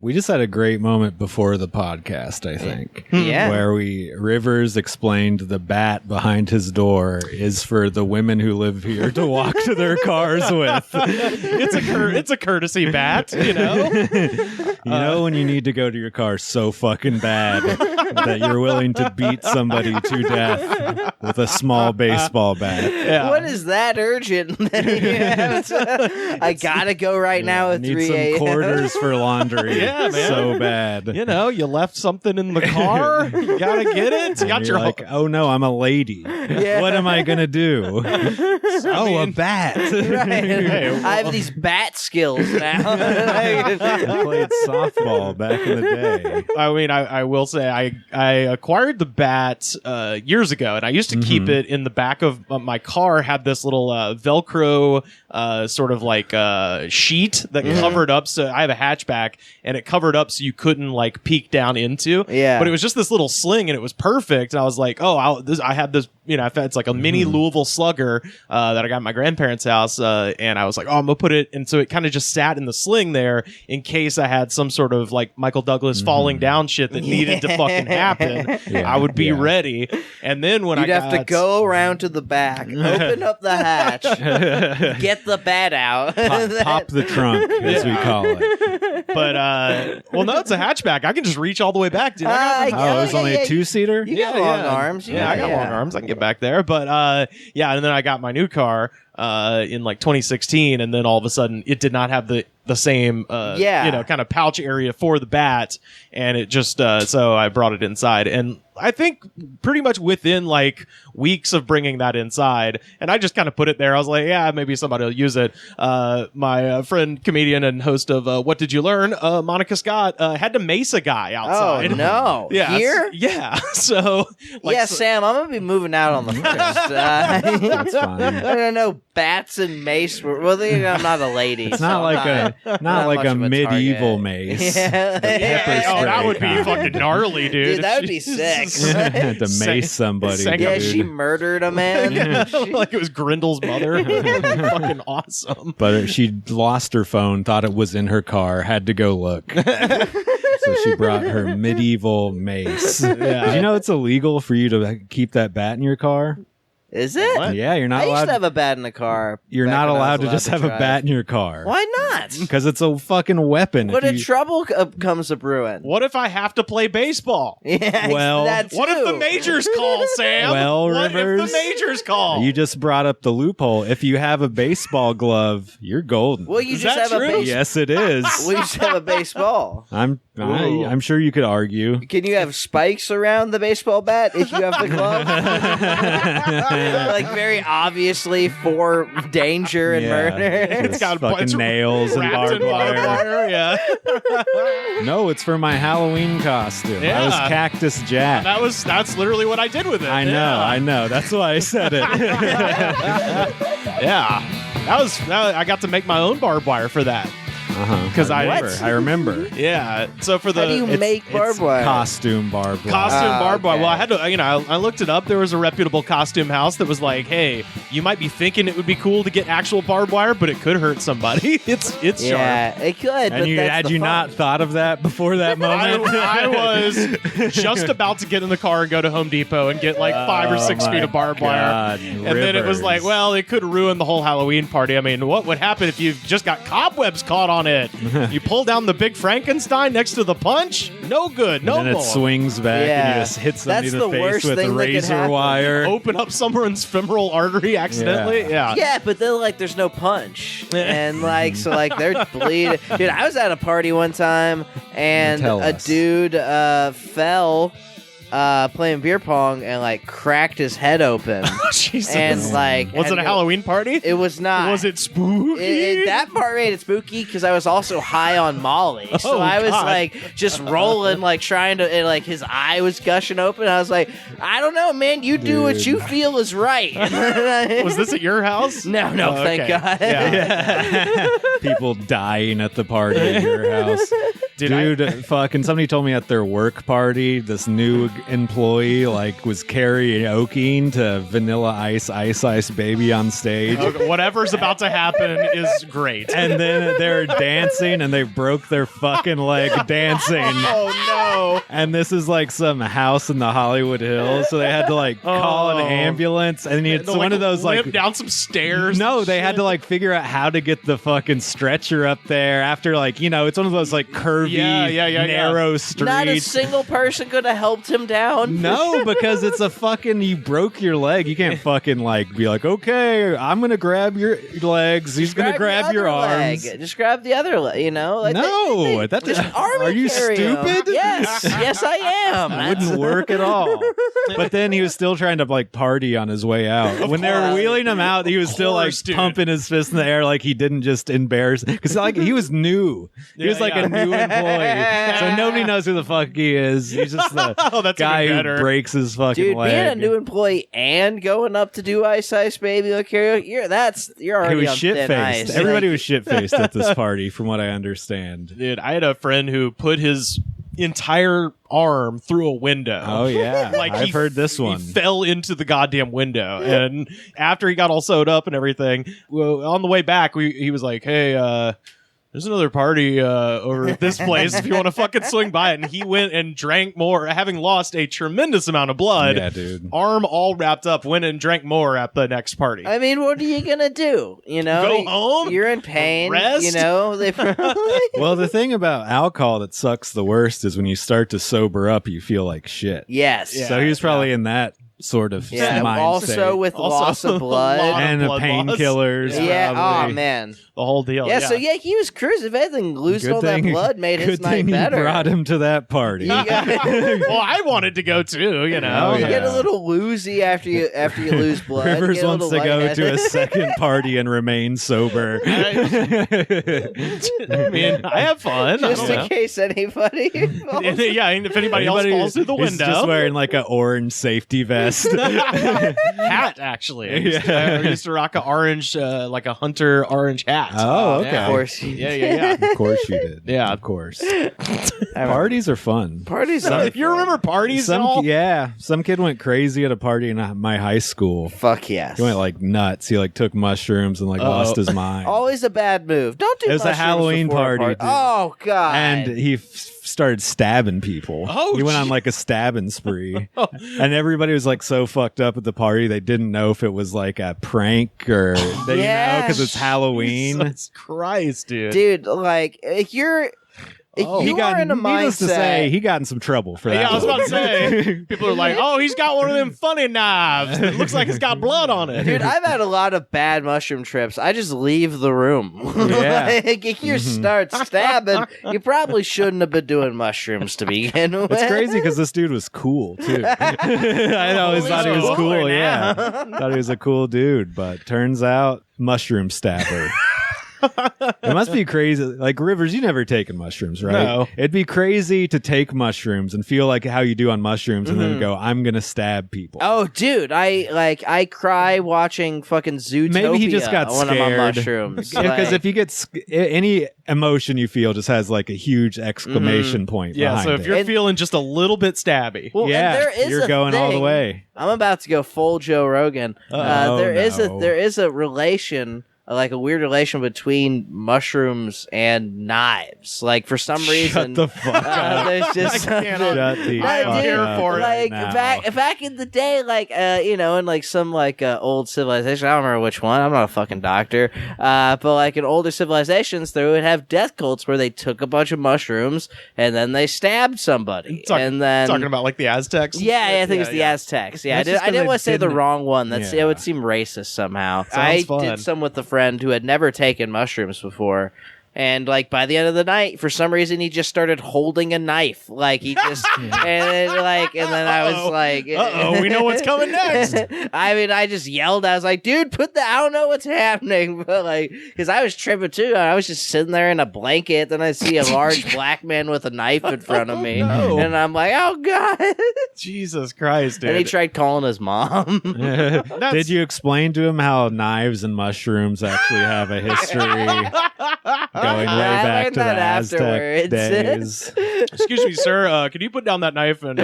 We just had a great moment before the podcast, I think. Yeah. Where Rivers explained the bat behind his door is for the women who live here to walk to their cars with. It's a courtesy bat, you know? You know when you need to go to your car so fucking bad that you're willing to beat somebody to death with a small baseball bat. Yeah. What is that urgent? I gotta go right now at Need 3 some a.m. quarters for laundry. Yeah, man. So bad. You know, you left something in the car. You gotta get it. You And got you're your like, oh no, I'm a lady. Yeah. What am I gonna do? A bat. Right. Hey, I have these bat skills now. I played softball back in the day. I mean, I will say I acquired the bat years ago, and I used to keep it in the back of my car. Had this little Velcro sort of like sheet that covered up. So I have a hatchback, and it covered up so you couldn't like peek down into. Yeah. But it was just this little sling, and it was perfect. And I was like, oh, I had this. You know, it's like a mini Louisville Slugger that I got at my grandparents' house, and I was like, oh, I'm gonna put it. And so it kind of just sat in the sling there in case I had some sort of like Michael Douglas falling down shit that needed to fucking happen. Yeah. I would be ready. And then when You'd I have to go around to the back, open up the hatch, get the bat out. Pop the trunk, as we call it. But well, no, it's a hatchback. I can just reach all the way back, dude. I got Oh, it was only a two-seater? You got long arms. Yeah, I got long arms. I can get back there. But yeah, and then I got my new car in like 2016, and then all of a sudden it did not have the same you know, kind of pouch area for the bat, and it just so I brought it inside, and I think pretty much within like weeks of bringing that inside, and I just kind of put it there. I was like, yeah, maybe somebody will use it. My friend, comedian, and host of What Did You Learn, Monica Scott, had to mace a guy outside. Oh no! Yeah, Here? Yeah. So, like, Yeah, Sam, I'm gonna be moving out on the first. That's fine. I don't know, bats and mace. Well, I'm not a lady. It's so not like I'm not like much a of a medieval target. mace. Yeah. Pepper oh, that spray would be kind. fucking gnarly, dude. Dude, that would be sick. To mace somebody. Yeah, dude. she murdered a man. Like it was Grindel's mother. Fucking awesome. But she lost her phone, thought it was in her car, had to go look. So she brought her medieval mace. Did you know it's illegal for you to keep that bat in your car? Is it? What? Yeah, you're not I used allowed. to have a bat in the car. You're back not when I allowed was to just have a drive. bat in your car. Why not? Because it's a fucking weapon. What If if you- trouble comes a brewing? What if I have to play baseball? Yeah, Well, that What if the too. majors call, Sam? Well, what Rivers, if the majors call? You just brought up the loophole. If you have a baseball glove, you're golden. Well, you Is just that have a true? baseball. Yes, it is. We just have a baseball. I'm sure you could argue. Can you have spikes around the baseball bat if you have the glove? Like very obviously for danger and murder. It's got a fucking bunch of nails and Wrapped in barbed wire. Yeah. No, it's for my Halloween costume. I was Yeah. Cactus Jack. That's literally what I did with it. I know. That's why I said it. Yeah. I got to make my own barbed wire for that. Because I remember. Yeah. So for the How do you make barbed wire? Costume barbed wire. costume barbed wire. okay. Well, I had to, I looked it up. There was a reputable costume house that was like, hey, you might be thinking it would be cool to get actual barbed wire, but it could hurt somebody. It's sharp. Yeah, it could. And but that's had the you fun. not thought of that before that moment? I was just about to get in the car and go to Home Depot and get like 5 or 6 my feet of barbed wire. God, And then it was like, Rivers. well, it could ruin the whole Halloween party. I mean, what would happen if you've just got cobwebs caught on it? You pull down the big Frankenstein next to the punch? No good. No and then more. it swings back and Yeah. you just hit somebody That's in the the face worst with thing a that could razor happen. wire. Open up someone's femoral artery accidentally. Yeah. Yeah, but then like there's no punch, and like so like they're bleeding. Dude, I was at a party one time, and Tell a us. dude fell playing beer pong and like cracked his head open, Jesus. and like was had it a to- Halloween party? It was not. Was it spooky? That part made it spooky because I was also high on Molly, so Oh, I was God. like just rolling, like trying to, and like his eye was gushing open. I was like, I don't know, man. You do what Dude. you feel is right. Was this at your house? No, no, Oh, thank okay. God. Yeah. People dying at the party at your house. Dude, fucking somebody told me at their work party, this new employee like was karaokeing to Vanilla Ice, Ice Ice Baby on stage. Okay, whatever's about to happen is great. And then they're dancing and they broke their fucking leg dancing. Oh no. And this is like some house in the Hollywood Hills, so they had to like call an ambulance, and it's one of those like down some stairs. No, they had to like figure out how to get the fucking stretcher up there after like, it's one of those like curvy, narrow streets. Not a single person could have helped him down. No, because it's a fucking, you broke your leg. You can't fucking like be like, okay, I'm gonna grab your legs. He's gonna grab your arms. Just grab the other leg. Like no, are you stupid? Yes, I am. It wouldn't work at all. But then he was still trying to like party on his way out. When they were wheeling him out, he was still like pumping his fist in the air like he didn't just embarrass, because like he was new. He was like a new employee, so nobody knows who the fuck he is. He's just the guy who breaks his fucking leg. Being a new employee and going up to do Ice Ice Baby like karaoke, you're already on thin ice. Everybody was shit faced at this party, from what I understand. Dude, I had a friend who put his entire arm through a window. Oh yeah, like I've heard this one. He fell into the goddamn window, and after he got all sewed up and everything, well, on the way back, he was like, "Hey, there's another party over at this place if you want to fucking swing by it." And he went and drank more, having lost a tremendous amount of blood. Yeah, dude. Arm all wrapped up, went and drank more at the next party. I mean, what are you gonna do? Go home? You're in pain. Rest? They probably... Well, the thing about alcohol that sucks the worst is when you start to sober up, you feel like shit. Yes. Yeah, so he was probably in that sort of mindset. Also with loss of blood and painkillers. Yeah. Oh man, the whole deal. Yeah. So he was cruising. If anything, losing all that blood made his night better. You brought him to that party. Well, I wanted to go too. You get a little woozy after you lose blood. Rivers wants to go to a second party and remain sober. I mean, I have fun just in case anybody. Yeah, and if anybody else falls through the window, he's just wearing like an orange safety vest. Hat, actually. I used to rock an orange, like a hunter orange hat. Oh, okay. Of course. Yeah. Of course you did. Yeah. Of course. Parties are fun. Parties are If you remember parties some kid went crazy at a party in my high school. Fuck yes. He went like nuts. He like took mushrooms and like lost his mind. Always a bad move. Don't do it was a Halloween party. Oh, God. And he started stabbing people. He went on like a stabbing spree. And everybody was like so fucked up at the party they didn't know if it was like a prank or because it's Halloween. Jesus Christ, dude. Dude, like if you're in a mindset. Needless to say, he got in some trouble for that. Yeah, I was about to say. People are like, "Oh, he's got one of them funny knives. It looks like it's got blood on it." Dude, I've had a lot of bad mushroom trips. I just leave the room. Yeah. Like, if you start stabbing, you probably shouldn't have been doing mushrooms to begin with. It's crazy because this dude was cool too. I always thought he was cool. Yeah, thought he was a cool dude, but turns out mushroom stabber. It must be crazy. Like Rivers, you never taken mushrooms, right? No. It'd be crazy to take mushrooms and feel like how you do on mushrooms, and then go, "I'm gonna stab people." Oh, dude, I cry watching fucking Zootopia. Maybe he just got when scared. I'm on mushrooms. Because if you get any emotion you feel, just has like a huge exclamation point. Yeah. So if you're And- feeling just a little bit stabby, Well, yeah, and there is you're a going all the thing- way. I'm about to go full Joe Rogan. There is no. a relation, like a weird relation between mushrooms and knives. Like for some reason, Shut the fuck up. there's just I cannot- Shut the I am fuck here up for it. right like now. back in the day, like in like some like old civilization. I don't remember which one. I'm not a fucking doctor. But like in older civilizations, they would have death cults where they took a bunch of mushrooms and then they stabbed somebody. And then talking about like the Aztecs. I think it's the Aztecs. Yeah, That's just I 'cause didn't they want to say the didn't- wrong one. It Yeah. would seem racist somehow. Sounds I fun. did some with a friend who had never taken mushrooms before. And like by the end of the night, for some reason, he just started holding a knife. Like he just, and then I was like, we know what's coming next. I mean, I just yelled. I was like, dude, I don't know what's happening. But like, because I was tripping too. I was just sitting there in a blanket. Then I see a large black man with a knife in front of me. no. And I'm like, oh God. Jesus Christ, dude. And he tried calling his mom. Did you explain to him how knives and mushrooms actually have a history? going way back to the Aztec afterwards. days. Excuse me, sir. Can you put down that knife and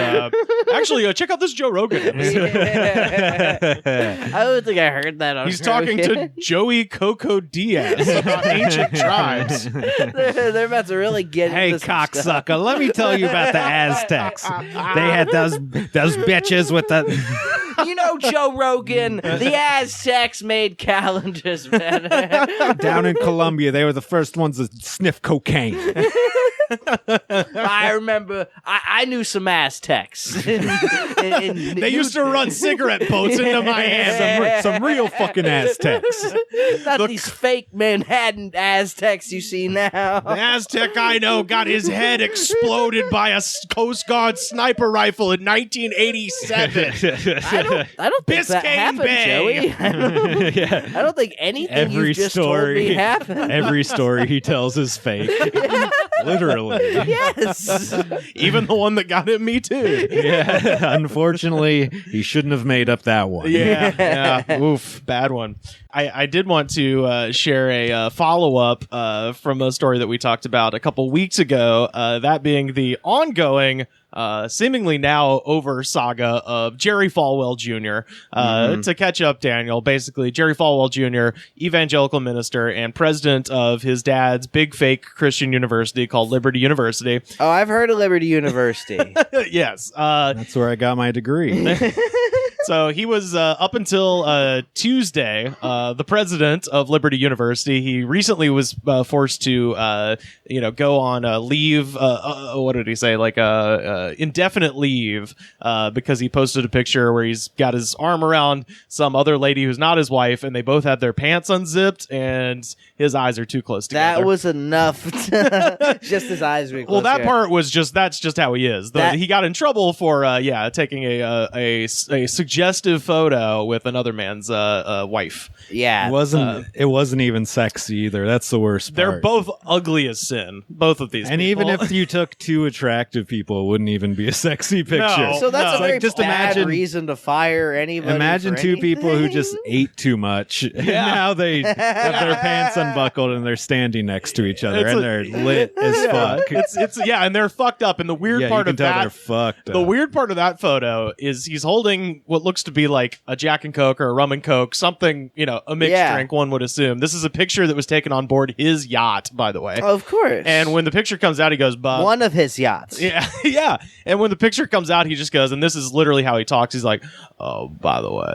actually check out this Joe Rogan episode? I don't think I heard that on He's talking to Joey Coco Diaz about ancient tribes. They're about to really get Hey, into some stuff. cocksucker, let me tell you about the Aztecs. They had those bitches with the... You know, Joe Rogan, the Aztecs made calendars, man. Down in Colombia, they were the first ones to sniff cocaine. I remember, I knew some Aztecs. They used to run cigarette boats into Miami. Some real fucking Aztecs. Not these fake Manhattan Aztecs you see now. The Aztec I know got his head exploded by a Coast Guard sniper rifle in 1987. I don't think that Biscayne happened, Bay. Joey. Yeah. I don't think anything you just told me happened. Every story he tells is fake. Literally. Yes. Even the one that got at me too. Yeah. Unfortunately, he shouldn't have made up that one. Yeah. Oof, bad one. I did want to share a follow-up from a story that we talked about a couple weeks ago, that being the ongoing seemingly now over saga of Jerry Falwell Jr. To catch up, Daniel, basically Jerry Falwell Jr., evangelical minister and president of his dad's big fake Christian university called Liberty University. Oh, I've heard of Liberty University. Yes. That's where I got my degree. So he was up until Tuesday, the president of Liberty University. He recently was forced to, go on leave. What did he say? Like indefinite leave, because he posted a picture where he's got his arm around some other lady who's not his wife, and they both had their pants unzipped, and his eyes are too close together. That was enough. Just his eyes were close. Well, that together. part was that's just how he is. He got in trouble for taking a suggestive photo with another man's wife. Yeah, It wasn't even sexy either. That's the worst part. They're both ugly as sin, both of these. And people. even if you took two attractive people, it wouldn't even be a sexy picture. No. so that's a very just bad imagine reason to fire anybody. Imagine for two people who anything. just ate too much. And now they have their pants unbuckled and they're standing next to each other and they're lit as fuck. It's and they're fucked up. And the weird part of that, they're fucked the up. weird part of that photo is he's holding what looks to be like a Jack and Coke or a rum and Coke, something, a mixed drink, one would assume. This is a picture that was taken on board his yacht, by the way. Of course. And when the picture comes out, he goes, "Bob." One of his yachts. Yeah, yeah. And when the picture comes out, he just goes, and this is literally how he talks. He's like, "Oh, by the way,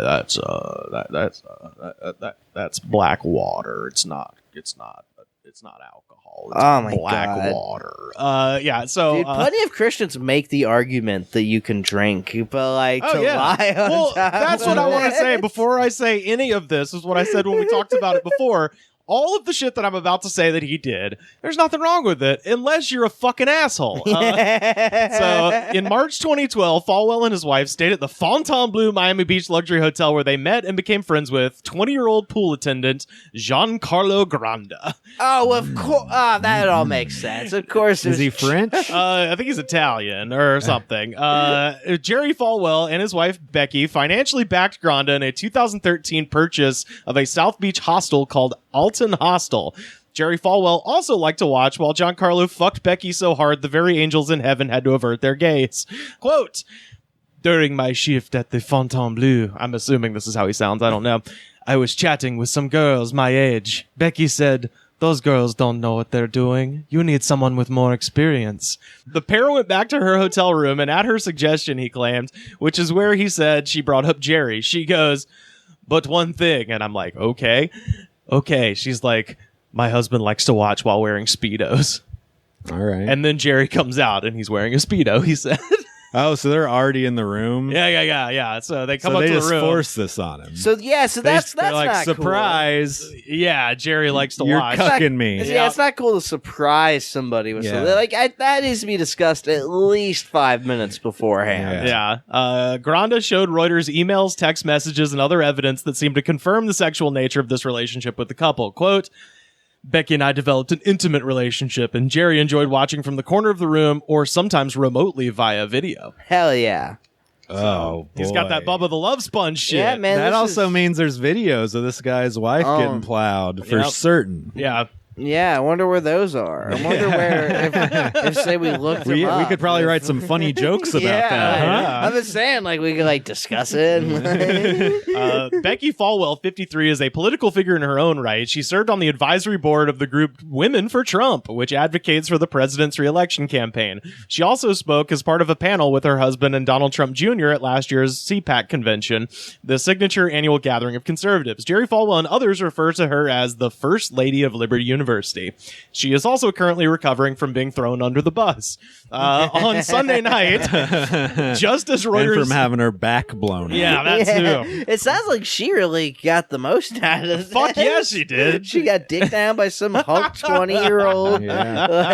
that's black water. It's not alcohol. It's Oh my black God. water." Yeah. So Dude, plenty of Christians make the argument that you can drink, but lie on well, top that's what of I want to it. say before I say any of this. Is what I said when we talked about it before. All of the shit that I'm about to say that he did, there's nothing wrong with it unless you're a fucking asshole. So in March 2012, Falwell and his wife stayed at the Fontainebleau Miami Beach luxury hotel where they met and became friends with 20-year-old pool attendant Giancarlo Granda. Oh, of course. That all makes sense. Of course. Is he French? I think he's Italian or something. Jerry Falwell and his wife Becky financially backed Granda in a 2013 purchase of a South Beach hostel called Alton Hostel. Jerry Falwell also liked to watch while Giancarlo fucked Becky so hard the very angels in heaven had to avert their gaze. Quote, "During my shift at the Fontainebleau," I'm assuming this is how he sounds, I don't know, "I was chatting with some girls my age. Becky said, 'Those girls don't know what they're doing. You need someone with more experience.'" The pair went back to her hotel room, and at her suggestion, he claimed, which is where he said she brought up Jerry, she goes, "But one thing," and I'm like, okay. She's like, "My husband likes to watch while wearing Speedos." All right. And then Jerry comes out and he's wearing a Speedo, he said. Oh, so they're already in the room? Yeah. So they come So up they to the just room. force this on him. So that's They're like, not surprise, Yeah, Jerry likes to you're watch. cucking cool. me. Yeah, it's not cool to surprise somebody with something. Like that needs to be discussed at least 5 minutes beforehand. Yeah. Granda showed Reuters emails, text messages, and other evidence that seemed to confirm the sexual nature of this relationship with the couple. Quote, "Becky and I developed an intimate relationship, and Jerry enjoyed watching from the corner of the room or sometimes remotely via video." Hell yeah. Oh, boy. He's got that Bubba the Love Sponge shit. Yeah, man. That this also is- means there's videos of this guy's wife getting plowed for Yep. certain. Yeah. Yeah, I wonder where those are. I wonder where, if say we looked them up. We could probably write some funny jokes about that. Huh? I'm just saying, like, we could, discuss it. Becky Falwell, 53, is a political figure in her own right. She served on the advisory board of the group Women for Trump, which advocates for the president's re-election campaign. She also spoke as part of a panel with her husband and Donald Trump Jr. at last year's CPAC convention, the signature annual gathering of conservatives. Jerry Falwell and others refer to her as the First Lady of Liberty University. She is also currently recovering from being thrown under the bus. On Sunday night, just as Reuters... And from having her back blown. Yeah, that too. It sounds like she really got the most out of it. Fuck yeah, she did. She got dicked down by some hunk 20-year-old. Yeah.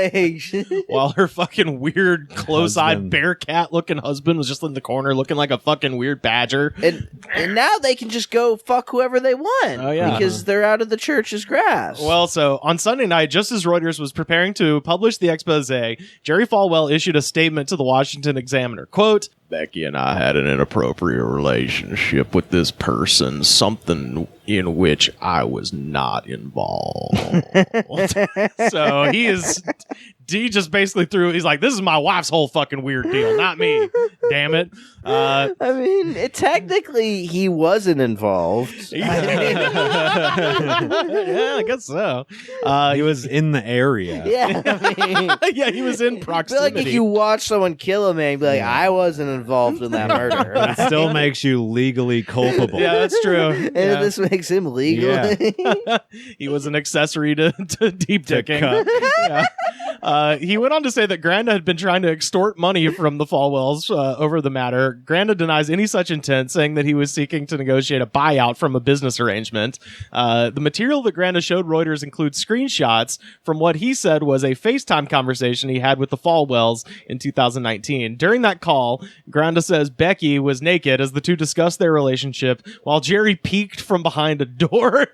While her fucking weird, close-eyed, bear cat-looking husband was just in the corner looking like a fucking weird badger. And now they can just go fuck whoever they want. Oh, yeah. Because they're out of the church's grasp. Well, so on Sunday night, just as Reuters was preparing to publish the expose, Jerry Falwell issued a statement to the Washington Examiner. Quote, Becky and I had an inappropriate relationship with this person, something in which I was not involved. So he just basically he's like, this is my wife's whole fucking weird deal, not me. Damn it. I mean, technically, he wasn't involved. Yeah, I guess so. He was in the area. Yeah, I mean, yeah, he was in I feel proximity. like if you watch someone kill a man, you'd be like, I wasn't involved in that murder. It still makes you legally culpable. Yeah, that's true. And Yeah. this makes him legal. Yeah. He was an accessory to deep dicking. Yeah. He went on to say that Granda had been trying to extort money from the Falwells over the matter. Granda denies any such intent, saying that he was seeking to negotiate a buyout from a business arrangement. The material that Granda showed Reuters includes screenshots from what he said was a FaceTime conversation he had with the Falwells in 2019. During that call, Granda says Becky was naked as the two discussed their relationship while Jerry peeked from behind a door.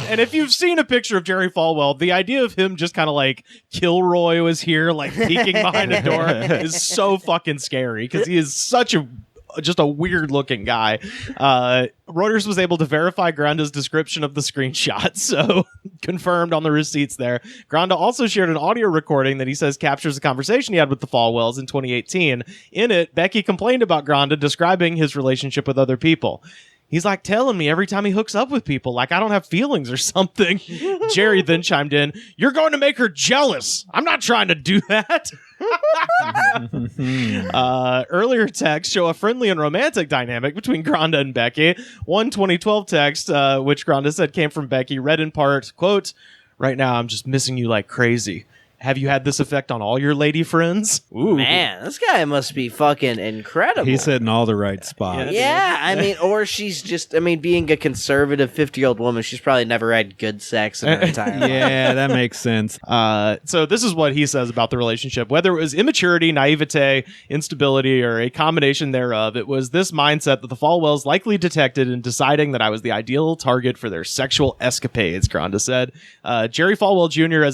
And if you've seen a picture of Jerry Falwell, the idea of him just kind of like Kilroy was here, like peeking behind a door is so fucking scary because he is such just a weird looking guy. Reuters was able to verify Granda's description of the screenshot, so confirmed on the receipts there. Granda also shared an audio recording that he says captures a conversation he had with the Falwells in 2018. In it, Becky complained about Granda describing his relationship with other people. He's like telling me every time he hooks up with people, like I don't have feelings or something. Jerry then chimed in, "You're going to make her jealous. I'm not trying to do that." Earlier texts show a friendly and romantic dynamic between Granda and Becky. One 2012 text, which Granda said came from Becky, read in part, quote, "Right now I'm just missing you like crazy. Have you had this effect on all your lady friends?" Ooh. Man, this guy must be fucking incredible. He's hitting all the right spots. Yeah, I mean, or she's just, being a conservative 50-year-old woman, she's probably never had good sex in her entire life. Yeah, that makes sense. So this is what he says about the relationship. Whether it was immaturity, naivete, instability, or a combination thereof, it was this mindset that the Falwells likely detected in deciding that I was the ideal target for their sexual escapades, Granda said. Jerry Falwell Jr.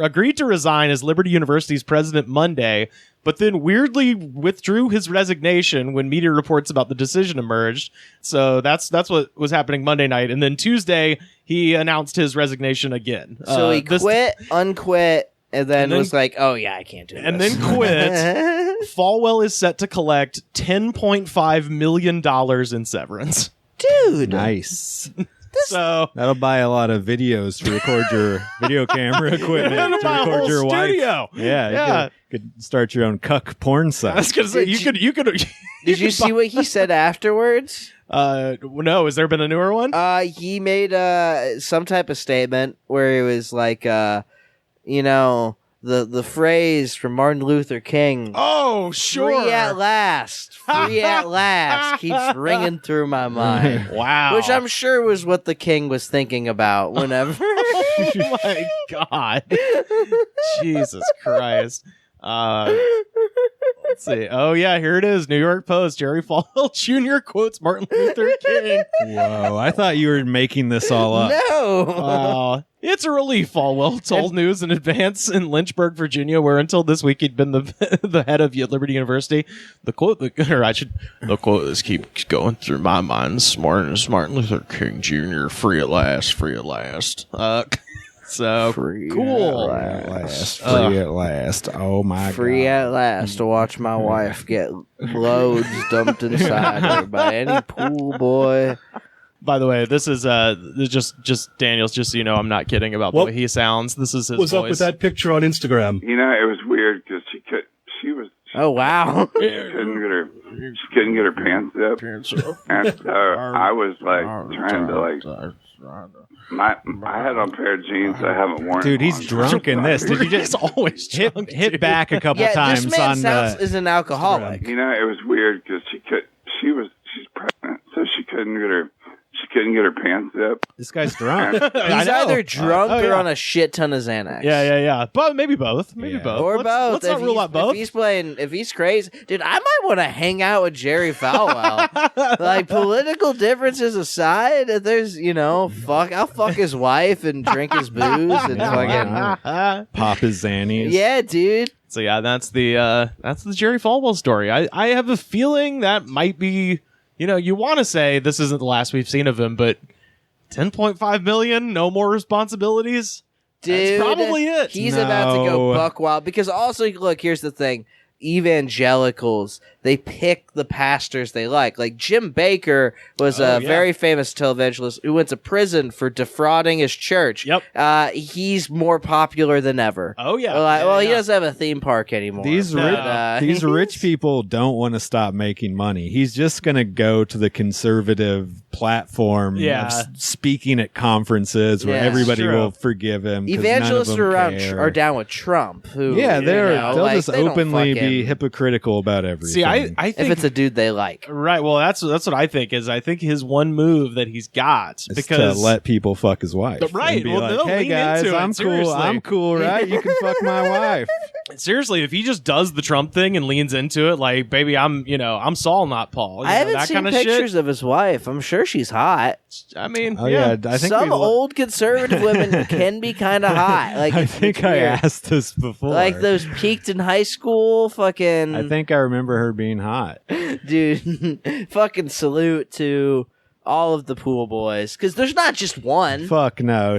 agreed to resign as Liberty University's president Monday, but then weirdly withdrew his resignation when media reports about the decision emerged. So that's what was happening Monday night. And then Tuesday, he announced his resignation again. So he quit, unquit, and then was like, oh yeah, I can't do this. And then quit. Falwell is set to collect $10.5 million in severance. Dude. Nice. So that'll buy a lot of videos to record your video camera equipment to record your studio. wife. Yeah. You could start your own cuck porn site. I was gonna say you could. Did you see what he said afterwards? No. Has there been a newer one? He made some type of statement where he was like, the phrase from Martin Luther King. Oh, sure. Free at last. Free at last keeps ringing through my mind. Wow. Which I'm sure was what the king was thinking about whenever. Oh my God. Jesus Christ. Let's see. Oh, yeah, here it is. New York Post. Jerry Falwell Jr. quotes Martin Luther King. Whoa, I thought you were making this all up. No. It's a relief, Falwell told news in advance in Lynchburg, Virginia, where until this week he'd been the head of Liberty University. The quote that keeps going through my mind this morning is Martin Luther King Jr. Free at last, free at last. So Free cool. at last. Free at last. Oh my god. Free at last to watch my wife get loads dumped inside her by any pool boy. By the way, this is just Daniel's. Just so you know, I'm not kidding about the way he sounds. This is his What's voice. up with that picture on Instagram? You know, it was weird because Oh wow! she couldn't get her pants up, and so I was like trying to I had on a pair of jeans I haven't worn. Dude, he's drunk in this. Did you just always drunk, hit back a couple times this man on sounds the? is an alcoholic. You know, it was weird because she's pregnant, so she couldn't get her pants up. This guy's drunk. He's either drunk or on a shit ton of Xanax. Yeah. But maybe both. Maybe Yeah. both. Or both. Let's not rule out both. If he's crazy, dude, I might want to hang out with Jerry Falwell. Like, political differences aside, if there's, I'll fuck his wife and drink his booze and fucking Pop his Xannies. yeah, dude. So yeah, that's the Jerry Falwell story. I have a feeling that might be, you want to say this isn't the last we've seen of him, but 10.5 million, no more responsibilities. Dude, that's probably it. He's about to go No. buck wild because also look, here's the thing. Evangelicals, they pick the pastors they like. Like Jim Baker was a very famous televangelist who went to prison for defrauding his church. Yep. He's more popular than ever. Oh yeah. He doesn't have a theme park anymore. These rich people don't want to stop making money. He's just going to go to the conservative platform of speaking at conferences where everybody will forgive him. 'cause Evangelists none of them care. are down with Trump. Who, they'll just they don't openly fucking- be hypocritical about everything. See, I think if it's a dude they like. right. Well, that's what I think is. I think his one move that he's got It's because to let people fuck his wife. Right. And be Well, like, they'll hey lean guys, into it, I'm cool. seriously. I'm cool, right? You can fuck my wife. seriously, if he just does the Trump thing and leans into it, like, baby, I'm Saul, not Paul. I haven't that seen kind of pictures shit. of his wife. I'm sure she's hot. I mean, Oh yeah, I think Some we old conservative women can be kind of hot. Like I think it's I weird. asked this before. Like those peaked in high school. Fucking I think I remember her being hot. dude. Fucking salute to all of the pool boys because there's not just one. Fuck no.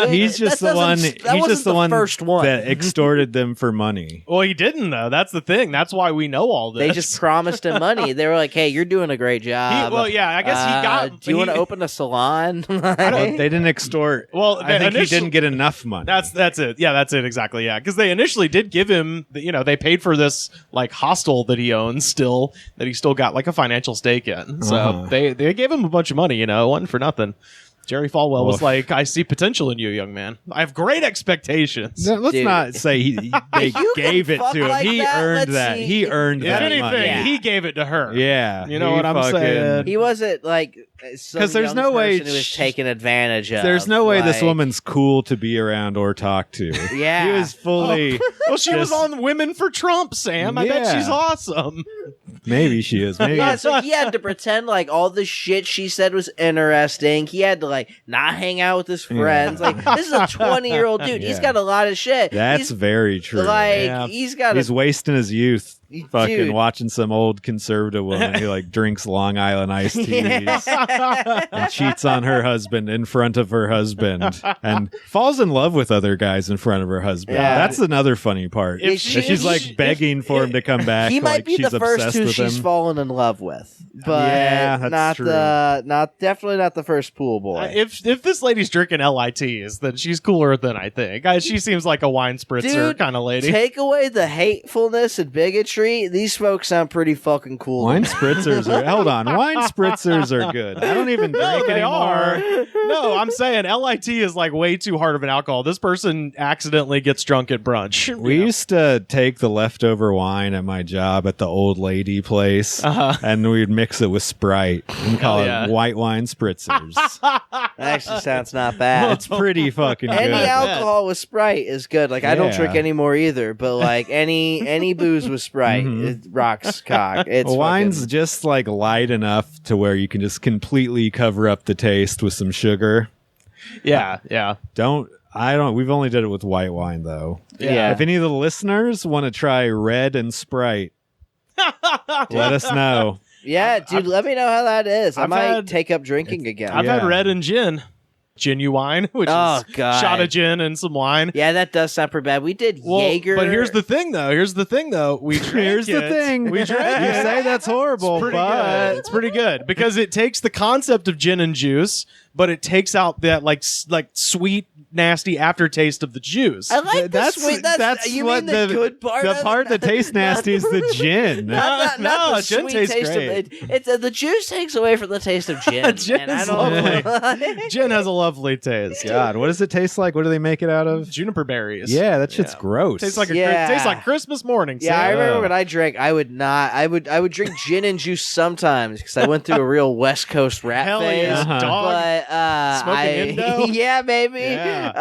He's just That the one. doesn't- that He's wasn't just the the one first one. that extorted them for money. Well, he didn't though. That's the thing. That's why we know all this. They just promised him money. They were like, "Hey, you're doing a great job." I guess he got. Do you want to open a salon? They didn't extort. Well, I think he initially- didn't get enough money. That's it. Yeah, that's it exactly. Yeah, because they initially did give him. They paid for this like hostel that he owns still that he still got like a financial stake in. So they gave him a bunch of money. It wasn't for nothing. Jerry Falwell was like, I see potential in you, young man. I have great expectations. No, let's Dude. not say they You gave can it fuck to him. like He that? earned Let's that. see. He earned If that anything, money. he gave it to her. Yeah. You know what I'm saying? He wasn't like because there's no way who was taken advantage of. There's no way this like- woman's cool to be around or talk to. Yeah. He was fully. Well, she was Just- on Women for Trump, Sam. I bet Yeah. she's awesome. Maybe she is. Maybe. Yeah, so he had to pretend like all the shit she said was interesting. He had to like not hang out with his friends. Like this is a 20-year-old dude. He's Yeah. got a lot of shit. That's He's, very true. like Yeah. he's got He's wasting his youth. Fucking Dude. watching some old conservative woman who like drinks Long Island iced teas and cheats on her husband in front of her husband and falls in love with other guys in front of her husband. Yeah. That's another funny part. If That she- she's like begging for him to come back. He might like be she's the first obsessed who with she's him. fallen in love with, but Yeah, that's definitely not the first pool boy. If this lady's drinking LITs, then she's cooler than I think. She seems like a wine spritzer Dude, kind of lady. Take away the hatefulness and bigotry. These folks sound pretty fucking cool. Wine spritzers are hold on. Wine spritzers are good. I don't even drink No, they anymore. are. No, I'm saying LIT is like way too hard of an alcohol. This person accidentally gets drunk at brunch. We used to take the leftover wine at my job at the old lady place, and we'd mix it with Sprite and call it white wine spritzers. That actually sounds not bad. It's pretty fucking Any good. alcohol with Sprite is good. Like I don't Yeah. drink anymore either, but like any booze with Sprite, it rocks cock. It's Wine's fucking- just like light enough to where you can just completely cover up the taste with some sugar. Yeah. We've only did it with white wine though. Yeah. If any of the listeners want to try red and Sprite, let us know. yeah, dude. Let me know how that is. I I've might had- take up drinking again. I've had red and gin. Genuine, which is shot of gin and some wine. Yeah, that does sound pretty bad. We did Jaeger. But here's the thing, though. We drank it. We drank it. You say that's horrible, but it's pretty good because it takes the concept of gin and juice, but it takes out that like sweet, nasty aftertaste of the juice. I like that's sweet. That's you what mean the good part. The part that tastes nasty is the gin. Not the gin sweet tastes taste great. Of it. The juice takes away from the taste of gin. Gin is lovely. Gin has a lovely taste. God, what does it taste like? What do they make it out of? Juniper berries. Yeah, that shit's gross. Tastes like Christmas morning. Yeah, I remember when I drank. I would drink gin and juice sometimes because I went through a real West Coast rap phase. Yeah, dog. But smoking Indo? yeah, baby. Yeah. All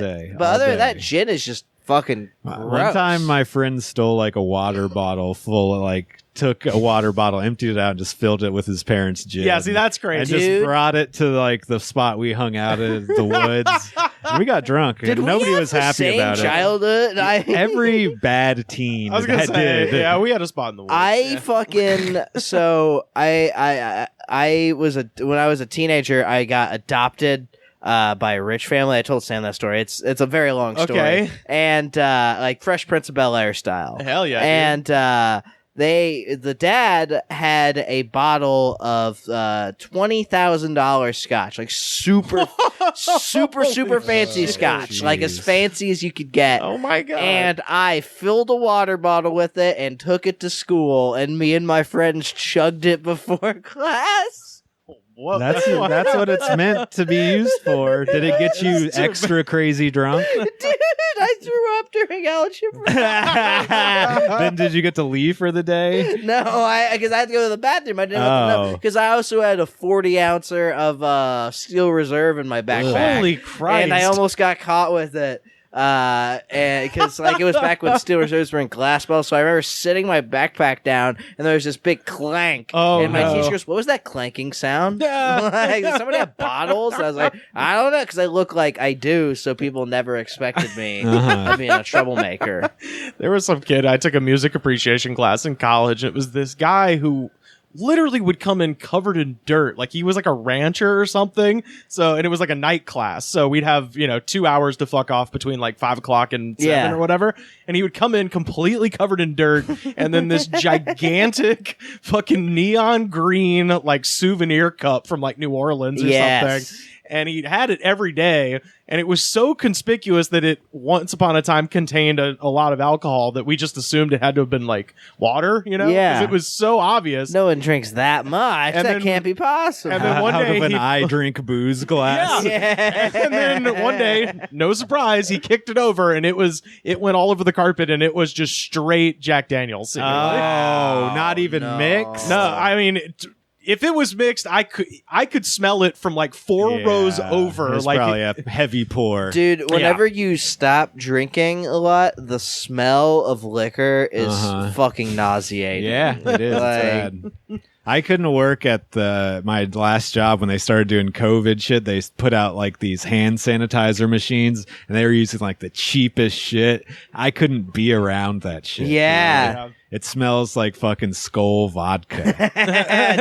day. But other than that, gin is just fucking gross. One time, my friend stole like a water bottle full of took a water bottle, emptied it out, and just filled it with his parents' gin. Yeah, see, that's great. And just brought it to the spot we hung out at the woods. And we got drunk. And nobody was happy about it. Childhood. Every bad teen. I was gonna say, did. yeah, we had a spot in the woods. When I was a teenager, I got adopted by a rich family. I told Sam that story. It's a very long story. Okay. And like Fresh Prince of Bel-Air style. Hell yeah. And the dad had a bottle of $20,000 scotch, like super fancy scotch, geez. like as fancy as you could get. Oh my God. And I filled a water bottle with it and took it to school, and me and my friends chugged it before class. That's what it's meant to be used for. Did it get you extra crazy drunk? Dude, I threw up during algebra. Then did you get to leave for the day? No, because I had to go to the bathroom. I didn't have to know because I also had a 40-ouncer of Steel Reserve in my backpack. Holy Christ! And I almost got caught with it. And because it was back when Steel Reserves were in glass bottles, so I remember sitting my backpack down, and there was this big clank. And my teacher goes, "What was that clanking sound?" Like, does somebody have bottles? And I was like, "I don't know," because I look like I do, so people never expected me being a troublemaker. There was some kid. I took a music appreciation class in college. It was this guy who literally would come in covered in dirt. Like he was like a rancher or something. And it was like a night class. So we'd have, 2 hours to fuck off between like 5 o'clock and 7 or whatever. And he would come in completely covered in dirt. And then this gigantic fucking neon green, like souvenir cup from like New Orleans or something. And he had it every day. And it was so conspicuous that it once upon a time contained a lot of alcohol that we just assumed it had to have been like water, Yeah. 'Cause it was so obvious. No one drinks that much. And that then- can't be possible. And then one Out day of an I drink booze glass. Yeah. And then one day, no surprise, he kicked it over and it went all over the carpet and it was just straight Jack Daniels. Not even mixed? No, I mean, if it was mixed, I could smell it from like 4 rows over. It's like probably a heavy pour. Dude, whenever you stop drinking a lot, the smell of liquor is fucking nauseating. Yeah, it is. It's bad. I couldn't work at my last job when they started doing COVID shit. They put out like these hand sanitizer machines and they were using like the cheapest shit. I couldn't be around that shit. Yeah. It smells like fucking Skull vodka.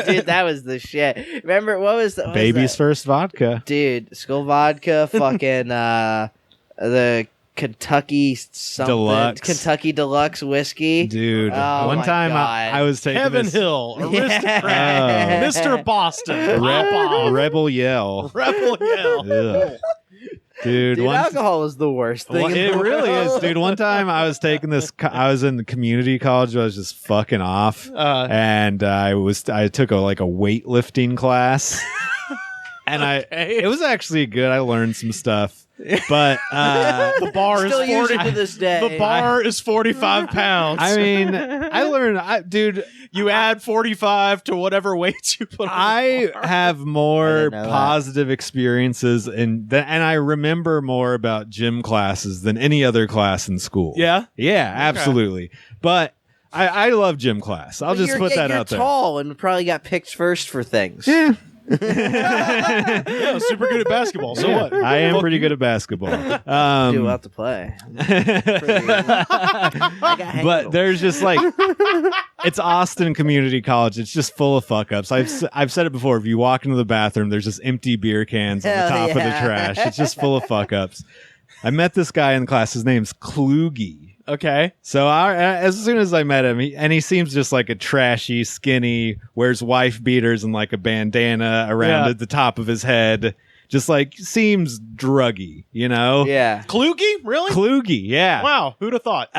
Dude, that was the shit. Remember, what was Baby's first vodka. Dude, Skull vodka, fucking, the Kentucky something. Deluxe. Kentucky Deluxe whiskey. Dude, Oh one my time God. I was taking Heaven this Hill, Aristocrat, Mr. Boston, Rebel Yell. Rebel Yell. Ugh. Dude, alcohol is the worst thing. Well, it really is, dude. One time I was taking this, I was in the community college. I was just fucking off, and I took a weightlifting class, and it was actually good. I learned some stuff, but the bar is still use 40 it to this day. The bar is 45 pounds. I mean, I learned, dude. You add 45 to whatever weights you put on I have more know that. positive experiences and I remember more about gym classes than any other class in school. Yeah? Yeah, absolutely. But I love gym class. I'll just put that out there. You're tall and probably got picked first for things. Yeah. Yeah, super good at basketball. So what? I am pretty good at basketball. Do out to play. But there's just like, it's Austin Community College. It's just full of fuck ups. I've said it before. If you walk into the bathroom, there's just empty beer cans on the top of the trash. It's just full of fuck ups. I met this guy in class. His name's Kluge. Okay. So as soon as I met him, he seems just like a trashy, skinny, wears wife beaters and like a bandana around at the top of his head. Just like seems druggy, you know? Yeah. Kluge? Really? Kluge, yeah. Wow. Who'd have thought?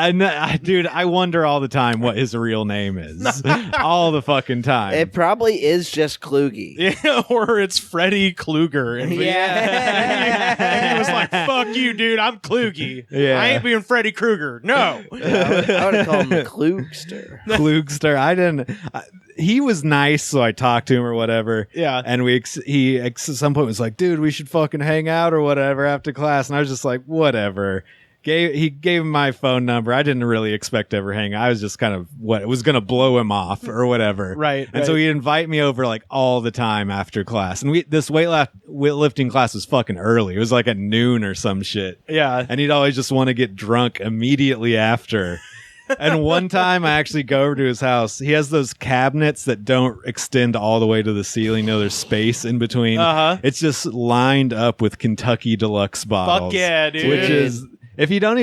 Dude, I wonder all the time what his real name is. All the fucking time. It probably is just Kluge. Yeah, or it's Freddy Krueger. And Yeah. he was like, fuck you, dude. I'm Kluge. Yeah. I ain't being Freddy Krueger. No. I would have called him the Klugster. Klugster. He was nice, so I talked to him or whatever. Yeah. And he at some point was like, dude, we should fucking hang out or whatever after class. And I was just like, whatever. He gave him my phone number. I didn't really expect to ever hang out. I was just kind of it was going to blow him off or whatever. Right. And so he'd invite me over like all the time after class. And this weightlifting class was fucking early. It was like at noon or some shit. Yeah. And he'd always just want to get drunk immediately after. And one time I actually go over to his house. He has those cabinets that don't extend all the way to the ceiling. No, there's space in between. Uh-huh. It's just lined up with Kentucky Deluxe bottles. Fuck yeah, dude. Which is, if you don't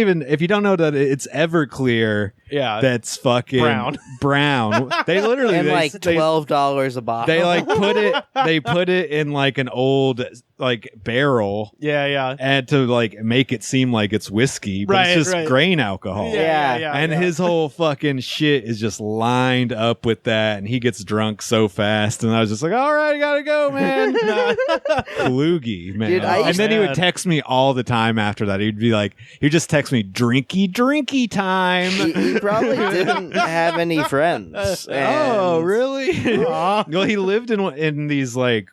know that it's Everclear, that's fucking brown. They literally and like $12 a bottle. They like put it in like an old like barrel. Yeah. And to like make it seem like it's whiskey, but it's just grain alcohol. Yeah. And his whole fucking shit is just lined up with that, and he gets drunk so fast, and I was just like, all right, I gotta go, man. Kluge, man. Dude, and then he would text me all the time after that. He'd just text me, drinky time. He probably didn't have any friends. Oh, really? Well, he lived in these like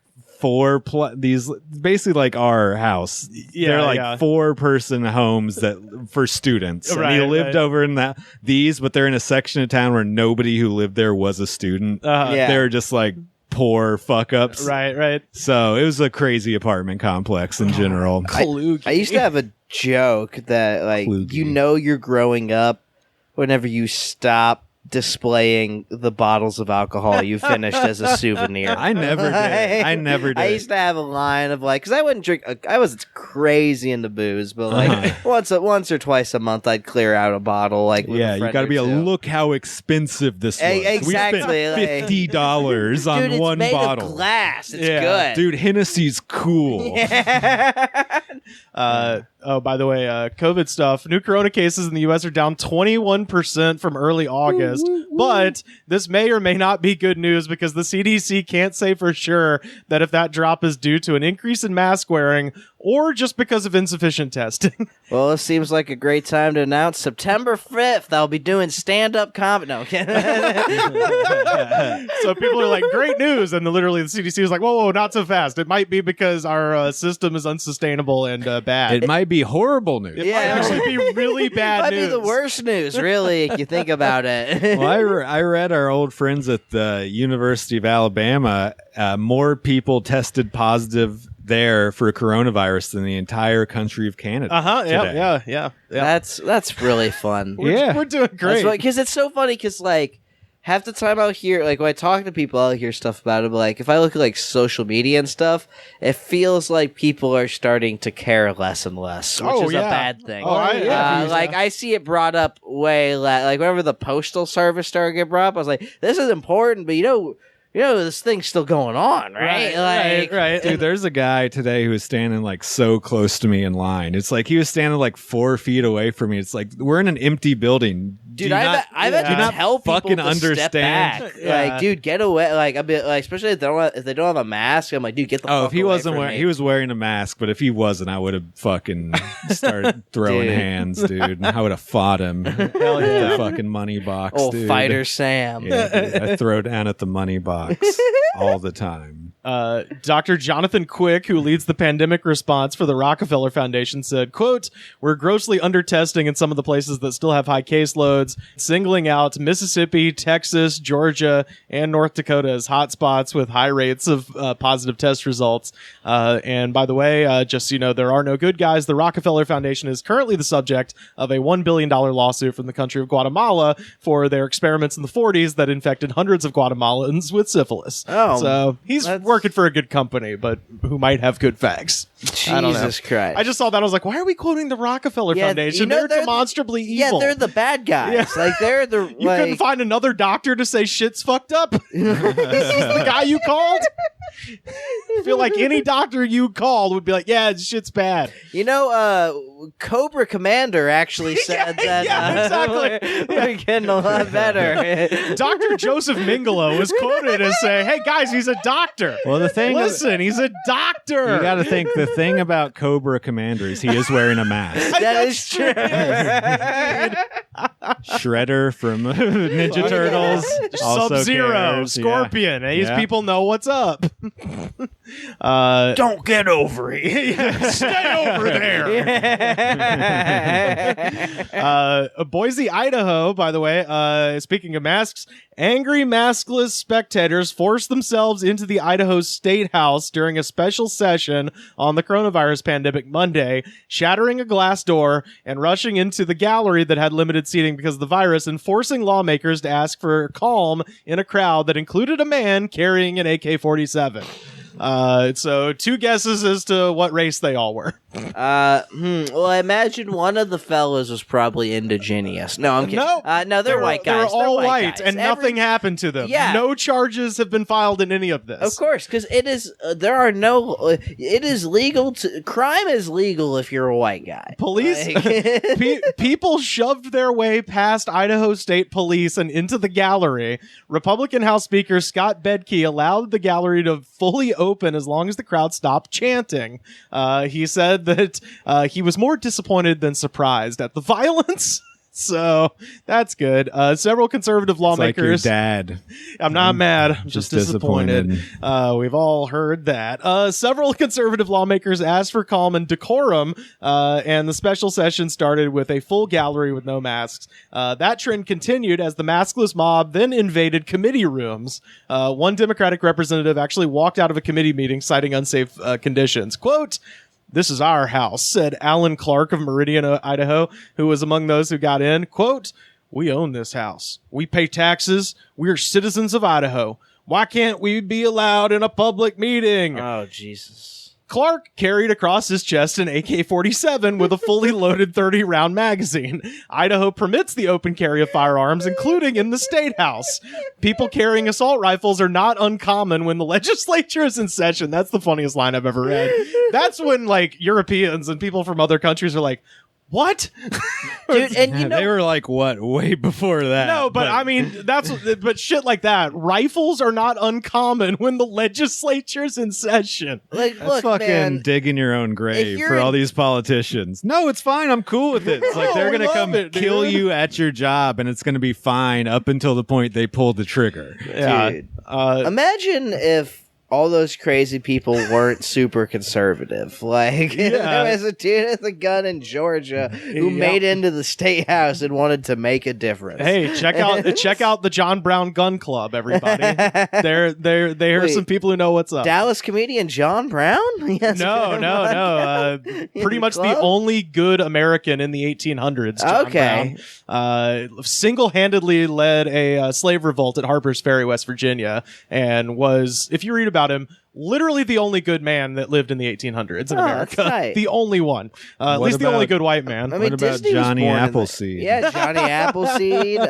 these basically like our house. They're like 4-person homes that for students. And he lived over in these, but they're in a section of town where nobody who lived there was a student. They're just like poor fuck ups. Right. So it was a crazy apartment complex in general. I used to have a joke that like Kluge. you're growing up whenever you stop displaying the bottles of alcohol you finished as a souvenir. I never did. I used to have a line of like, because I wouldn't drink. I was crazy into booze, but like once or twice a month, I'd clear out a bottle. Like, with a you got to be look how expensive this was. Exactly, we spent $50 on dude, one it's made bottle. Of glass. It's good, dude. Hennessy's cool. Oh, by the way, COVID stuff. New corona cases in the U.S. are down 21% from early August. But this may or may not be good news because the CDC can't say for sure that if that drop is due to an increase in mask wearing or just because of insufficient testing. Well, it seems like a great time to announce September 5th. I'll be doing stand-up comedy. No, so people are like, great news. And literally the CDC is like, whoa, not so fast. It might be because our system is unsustainable and bad. It might be horrible news. It might actually be really bad might news. be the worst news, really, if you think about it. Well, I read our old friends at the University of Alabama. More people tested positive there for coronavirus than the entire country of Canada. Yeah. That's really fun. We're doing great. Because it's so funny because like half the time I'll hear, like when I talk to people, I'll hear stuff about it, but like if I look at like social media and stuff, it feels like people are starting to care less and less, which is a bad thing. Like I see it brought up way less. Like whenever the postal service started getting brought up, I was like, this is important, but you know, this thing's still going on, right? Right. Dude, there's a guy today who was standing like so close to me in line. It's like he was standing like 4 feet away from me. It's like we're in an empty building. Dude, I've had to tell people fucking to understand. step back. Like, dude, get away. Like, I'd be like, especially if they don't have a mask. I'm like, dude, get the fuck away. If he wasn't from wearing, me. he was wearing a mask, but if he wasn't, I would have fucking started throwing hands, dude. And I would have fought him. Hell yeah, the fucking money box, old dude. Fighter Sam. Yeah, dude, I throw down at the money box all the time. Dr. Jonathan Quick, who leads the pandemic response for the Rockefeller Foundation, said, quote, "We're grossly under-testing in some of the places that still have high caseloads, singling out Mississippi, Texas, Georgia, and North Dakota as hotspots with high rates of positive test results. And by the way, just so you know, there are no good guys. The Rockefeller Foundation is currently the subject of a $1 billion lawsuit from the country of Guatemala for their experiments in the 40s that infected hundreds of Guatemalans with syphilis." Oh, so he's working for a good company, but who might have good facts. Jesus Christ. I just saw that. I was like, why are we quoting the Rockefeller Foundation? You know, they're demonstrably evil. Yeah, they're the bad guys. Yeah. Like, they're the... You couldn't find another doctor to say shit's fucked up? This is the guy you called? I feel like any doctor you called would be like, yeah, shit's bad. You know, Cobra Commander actually said that exactly. we're getting a lot better. Dr. Joseph Mingalo was quoted as saying, hey, guys, he's a doctor. Well, the thing Listen, he's a doctor. You got to think the thing about Cobra Commander is he is wearing a mask. That is true. Shredder from Ninja Turtles. Sub-Zero, Scorpion. Yeah. These people know what's up. Don't get over it. Stay over there. Boise, Idaho, by the way, speaking of masks, angry maskless spectators forced themselves into the Idaho State House during a special session on the coronavirus pandemic Monday, shattering a glass door and rushing into the gallery that had limited seating because of the virus and forcing lawmakers to ask for calm in a crowd that included a man carrying an AK-47. So two guesses as to what race they all were. Well, I imagine one of the fellas was probably indigenous. No, I'm kidding. No, they're white guys. They're all white, guys. and nothing happened to them. Yeah. No charges have been filed in any of this. Of course, because it is. There are no. It is legal to. Crime is legal if you're a white guy. Police. People shoved their way past Idaho State Police and into the gallery. Republican House Speaker Scott Bedke allowed the gallery to fully open as long as the crowd stopped chanting. He said that he was more disappointed than surprised at the violence. So that's good. Several conservative lawmakers. It's like your dad. I'm not mad. I'm just disappointed. We've all heard that. Several conservative lawmakers asked for calm and decorum, and the special session started with a full gallery with no masks. That trend continued as the maskless mob then invaded committee rooms. One Democratic representative actually walked out of a committee meeting citing unsafe conditions. Quote, "This is our house," said Alan Clark of Meridian, Idaho, who was among those who got in. Quote, "We own this house. We pay taxes. We're citizens of Idaho. Why can't we be allowed in a public meeting?" Oh, Jesus. Clark carried across his chest an AK-47 with a fully loaded 30-round magazine. Idaho permits the open carry of firearms, including in the State House. People carrying assault rifles are not uncommon when the legislature is in session. That's the funniest line I've ever read. That's when, like, Europeans and people from other countries are like, what? Dude, and you know, they were like, what? Way before that. No, but I mean, but shit like that. Rifles are not uncommon when the legislature's in session. like, That's look, fucking man, digging your own grave you're for all in- these politicians. No, it's fine. I'm cool with it. It's like they're we going to love come it, dude. kill you at your job, and it's going to be fine up until the point they pull the trigger. Yeah. dude. Imagine if all those crazy people weren't super conservative. Like, there was a dude with a gun in Georgia who made it into the State House and wanted to make a difference. Hey, check out the John Brown Gun Club, everybody. There are some people who know what's up. Dallas comedian John Brown? Yes, No. Pretty much the only good American in the 1800s. John Brown. Single-handedly led a slave revolt at Harper's Ferry, West Virginia, and was, if you read about him, literally the only good man that lived in the 1800s in America. That's right. The only one. At least the only good white man. I mean, What about Disney was Johnny born in Appleseed? Yeah, Johnny Appleseed,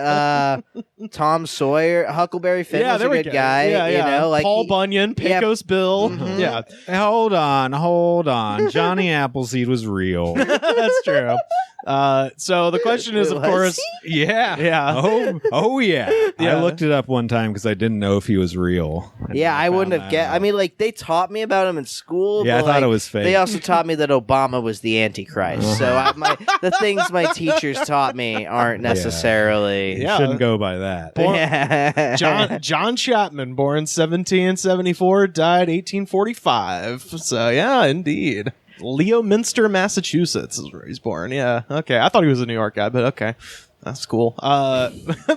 Tom Sawyer, Huckleberry Finn was a there we good go. guy. Yeah. You know, like Paul Bunyan, Pecos Bill. Yeah, Hold on. Johnny Appleseed was real. that's true. So the question is, of Was course, Yeah. Oh yeah. Yeah. I looked it up one time because I didn't know if he was real. Yeah, I wouldn't have guessed. I mean, like, they taught me about him in school. Yeah, but, I thought it was fake. They also taught me that Obama was the Antichrist. So the things my teachers taught me aren't necessarily. You shouldn't go by that. John Chapman, born 1774, died 1845. So yeah, indeed. Leominster, Massachusetts is where he's born. Yeah, okay. I thought he was a New York guy, but okay. That's cool. But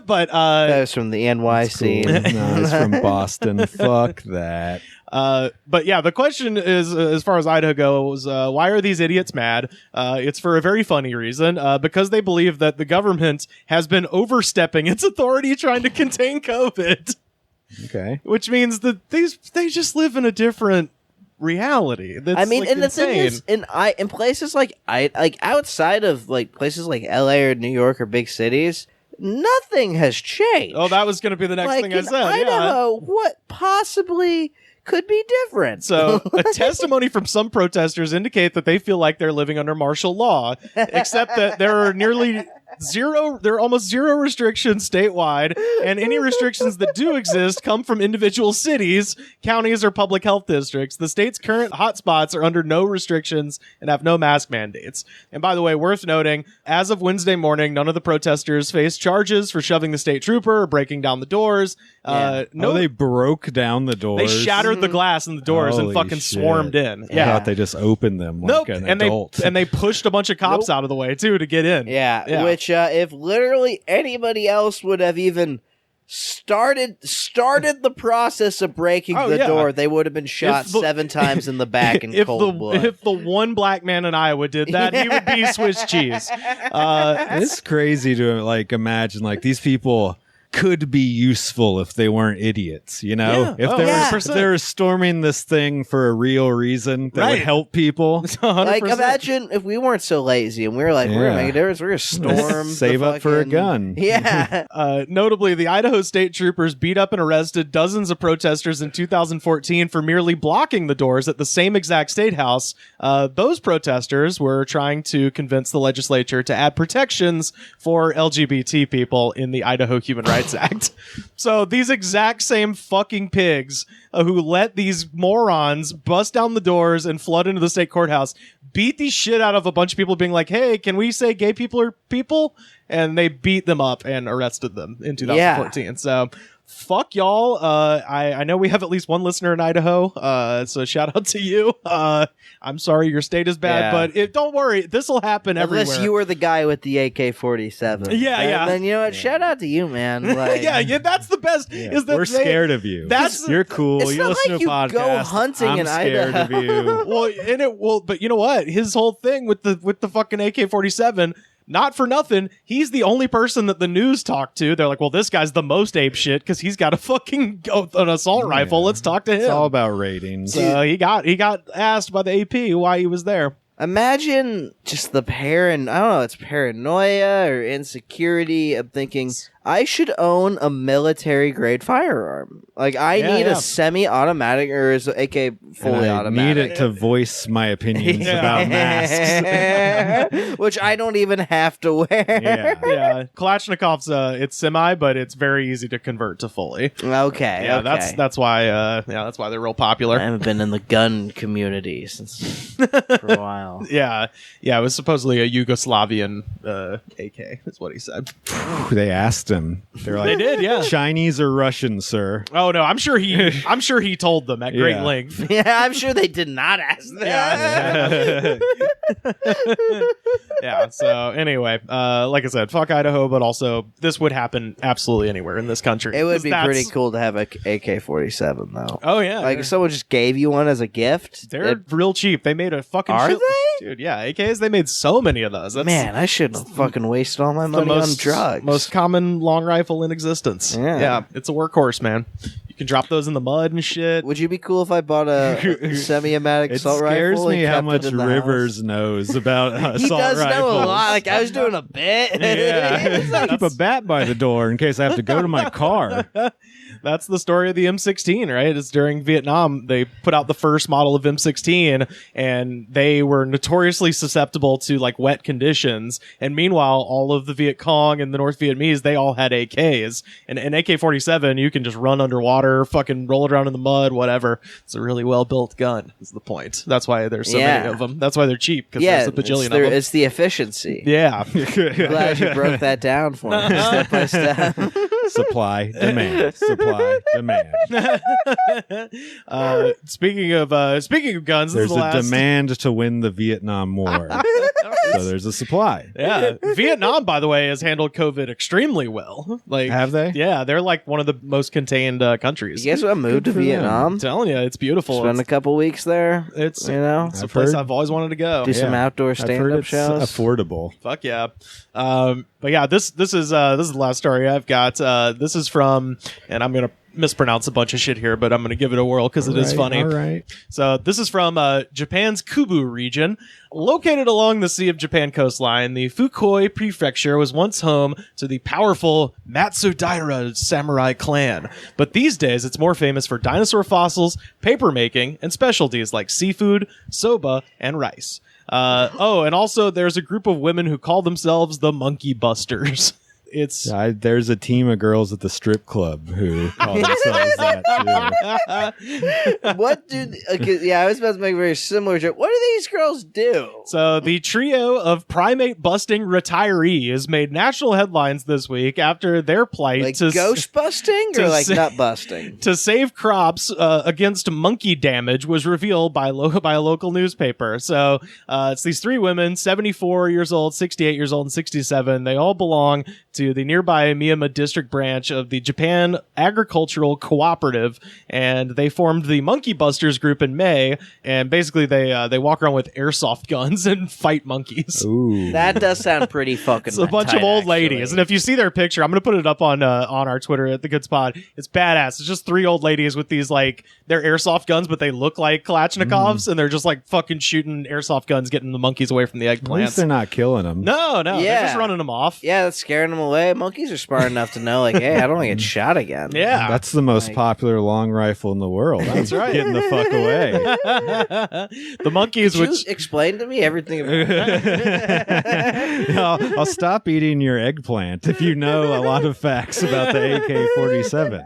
that was from the NYC. Cool. No, it's from Boston. Fuck that. But yeah, the question is, as far as Idaho goes, why are these idiots mad? It's for a very funny reason, because they believe that the government has been overstepping its authority trying to contain COVID. Okay. Which means that they just live in a different reality. That's, and insane. The thing is, in places like outside of like places like LA or New York or big cities, nothing has changed. Oh, that was going to be the next thing I said. Idaho, what possibly could be different? So, a testimony from some protesters indicate that they feel like they're living under martial law, except that there are almost zero restrictions statewide, and any restrictions that do exist come from individual cities, counties, or public health districts. The state's current hotspots are under no restrictions and have no mask mandates. And by the way, worth noting, as of Wednesday morning, none of the protesters faced charges for shoving the state trooper or breaking down the doors. They broke down the doors. They shattered the glass in the doors and fucking swarmed in. I thought they just opened them like an adult. And they pushed a bunch of cops out of the way, too, to get in. Yeah. Which, if literally anybody else would have even started the process of breaking the door, they would have been shot 7 times in the back in cold blood. If the one black man in Iowa did that, he would be Swiss cheese. It's crazy to like imagine like these people could be useful if they weren't idiots, you know? If they were storming this thing for a real reason that would help people. 100%. Like, imagine if we weren't so lazy and we were like, we're going to make a difference, we're going to storm Save up for a gun. Yeah. Notably, the Idaho state troopers beat up and arrested dozens of protesters in 2014 for merely blocking the doors at the same exact state house. Those protesters were trying to convince the legislature to add protections for LGBT people in the Idaho Human Rights Act. So these exact same fucking pigs who let these morons bust down the doors and flood into the state courthouse beat the shit out of a bunch of people being like, hey, can we say gay people are people? And they beat them up and arrested them in 2014. Yeah. So fuck y'all. I know we have at least one listener in Idaho, so shout out to you. I'm sorry your state is bad, but don't worry, this will happen everywhere. Unless you were the guy with the AK-47. Yeah. Then you know what? Shout out to you, man. Like, yeah, that's the best. Is that we're scared of you. You're cool. It's you not listen like to a you podcast. go hunting I'm in scared Idaho. of you. But you know what? His whole thing with the fucking AK-47. Not for nothing, he's the only person that the news talked to. They're like, well, this guy's the most ape shit because he's got a fucking an assault rifle. Let's talk to him. It's all about ratings. He got asked by the AP why he was there. Imagine just the it's paranoia or insecurity of thinking, I should own a military-grade firearm. Like, I need a semi-automatic, or is AK fully automatic? I need it to voice my opinions about masks. Which I don't even have to wear. Yeah. Kalashnikov's, it's semi, but it's very easy to convert to fully. Okay. That's why they're real popular. I haven't been in the gun community since for a while. Yeah, it was supposedly a Yugoslavian AK, is what he said. They asked him. They're like, they did, yeah. Chinese or Russian, sir? Oh no, I'm sure he told them at great length. Yeah, I'm sure they did not ask that. Yeah. So anyway, like I said, fuck Idaho, but also this would happen absolutely anywhere in this country. It would be pretty cool to have a AK-47 though. Oh yeah, like if someone just gave you one as a gift. They're real cheap. They made a fucking. Are they? Dude, yeah, AKs. They made so many of those. Man, I shouldn't have fucking wasted all my money on drugs. Most common long rifle in existence. Yeah, it's a workhorse, man. You can drop those in the mud and shit. Would you be cool if I bought a semi-automatic assault rifle? It scares me how much Rivers knows about assault rifles. He does know a lot. Like, I was doing a bit. Yeah. Keep a bat by the door in case I have to go to my car. That's the story of the M16, right? It's during Vietnam. They put out the first model of M16, and they were notoriously susceptible to like wet conditions. And meanwhile, all of the Viet Cong and the North Vietnamese, they all had AKs. And an AK-47, you can just run underwater water, fucking roll it around in the mud, whatever. It's a really well-built gun, is the point. That's why there's so many of them. That's why they're cheap, because there's a bajillion of them. It's the efficiency. Yeah. Glad you broke that down for me, step by step. Supply, demand. Supply, demand. Speaking of guns, there's a demand to win the Vietnam War. So there's a supply. Yeah. Vietnam, by the way, has handled COVID extremely well. Like, have they? Yeah, they're like one of the most contained countries. You guys want to move to Vietnam? I'm telling you, it's beautiful. Spend a couple weeks there. It's a place I've always wanted to go. Do some outdoor stand-up shows. Affordable. Fuck yeah. But yeah, this is the last story I've got. This is from, and I'm gonna mispronounce a bunch of shit here, but I'm gonna give it a whirl because it is funny. All right. So this is from Japan's Kubu region. Located along the Sea of Japan coastline, the Fukui Prefecture was once home to the powerful Matsudaira samurai clan. But these days, it's more famous for dinosaur fossils, paper making, and specialties like seafood, soba, and rice. And also there's a group of women who call themselves the Monkey Busters. There's a team of girls at the strip club who call themselves that too. What do? I was about to make a very similar joke. What do these girls do? So the trio of primate busting retirees made national headlines this week after their plight like ghost busting or like nut busting to save crops against monkey damage was revealed by a local newspaper. So it's these three women, 74 years old, 68 years old, and 67. They all belong to the nearby Miyama district branch of the Japan Agricultural Cooperative, and they formed the Monkey Busters group in May, and basically they walk around with airsoft guns and fight monkeys. Ooh. That does sound pretty fucking It's a bunch of old ladies, and if you see their picture, I'm going to put it up on our Twitter at The Good Spot. It's badass. It's just three old ladies with these, like, they're airsoft guns, but they look like Kalashnikovs, and they're just, like, fucking shooting airsoft guns, getting the monkeys away from the eggplants. At least they're not killing them. No, they're just running them off. Yeah, that's scaring them away. Monkeys are smart enough to know, like, hey, I don't want to get shot again. Yeah. That's the most popular long rifle in the world. That's right. Getting the fuck away. The monkeys, Could you explain to me everything about that? I'll stop eating your eggplant if you know a lot of facts about the AK-47.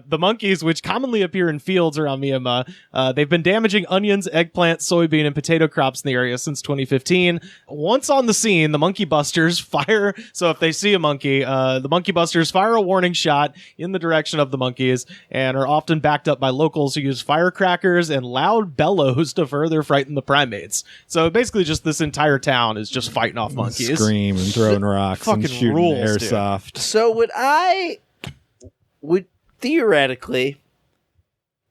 The monkeys, which commonly appear in fields around Myanmar, they've been damaging onions, eggplant, soybean, and potato crops in the area since 2015. Once on the scene, the Monkey Busters fire. So if they see a monkey, the Monkey Busters fire a warning shot in the direction of the monkeys and are often backed up by locals who use firecrackers and loud bellows to further frighten the primates. So basically just this entire town is just fighting off monkeys. Scream and throwing rocks and shooting rules, airsoft. Dude. So would theoretically,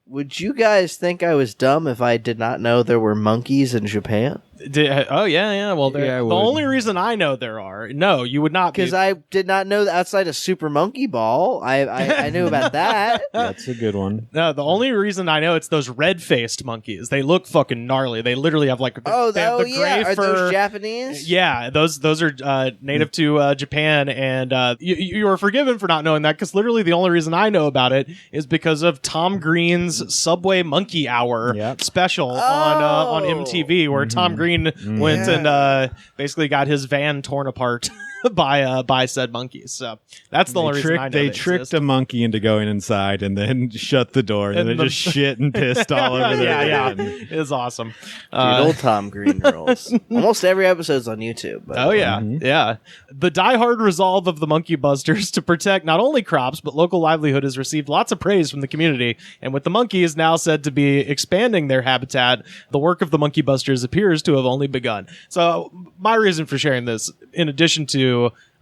would you guys think I was dumb if I did not know there were monkeys in Japan? Oh, yeah. Well, the only reason I know there are... No, you would not be. Because I did not know that outside of Super Monkey Ball. I knew about that. That's a good one. No, the only reason I know it's those red-faced monkeys. They look fucking gnarly. They literally have like... the gray fur. Are those Japanese? Yeah, those are native to Japan, and you are forgiven for not knowing that, because literally the only reason I know about it is because of Tom Green's Subway Monkey Hour special on MTV, where Tom Green went and basically got his van torn apart by said monkeys. So that's the only reason I know they tricked a monkey into going inside and then shut the door, and then just shit and pissed all over there. Yeah. It was awesome. Dude, old Tom Green rules. Almost every episode's on YouTube. But, yeah. The diehard resolve of the Monkey Busters to protect not only crops but local livelihood has received lots of praise from the community, and with the monkeys now said to be expanding their habitat, the work of the Monkey Busters appears to have only begun. So my reason for sharing this, in addition to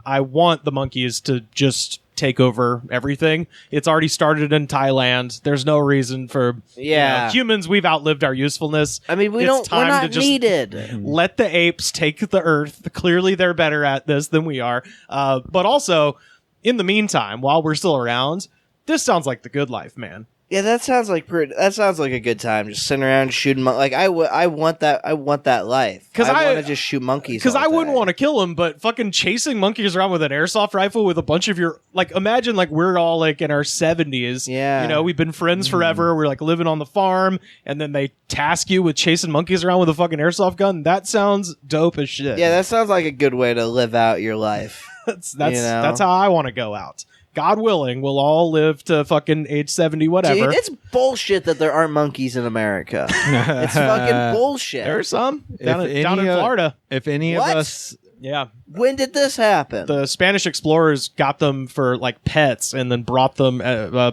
I want the monkeys to just take over everything. It's already started in Thailand. There's no reason for humans. We've outlived our usefulness. I mean, we're not needed. Let the apes take the earth. Clearly, they're better at this than we are. But also, in the meantime, while we're still around, this sounds like the good life, man. Yeah, that sounds like a good time. Just sitting around shooting I want that life. Because I want to just shoot monkeys. Because I wouldn't want to kill them, but fucking chasing monkeys around with an airsoft rifle with a bunch of your imagine we're all in our 70s. Yeah, we've been friends forever. We're living on the farm, and then they task you with chasing monkeys around with a fucking airsoft gun. That sounds dope as shit. Yeah, that sounds like a good way to live out your life. That's how I want to go out. God willing, we'll all live to fucking age 70, whatever. Dude, it's bullshit that there aren't monkeys in America. It's fucking bullshit. There are some down in Florida. If any What? of us... Yeah. When did this happen? The Spanish explorers got them for like pets and then brought them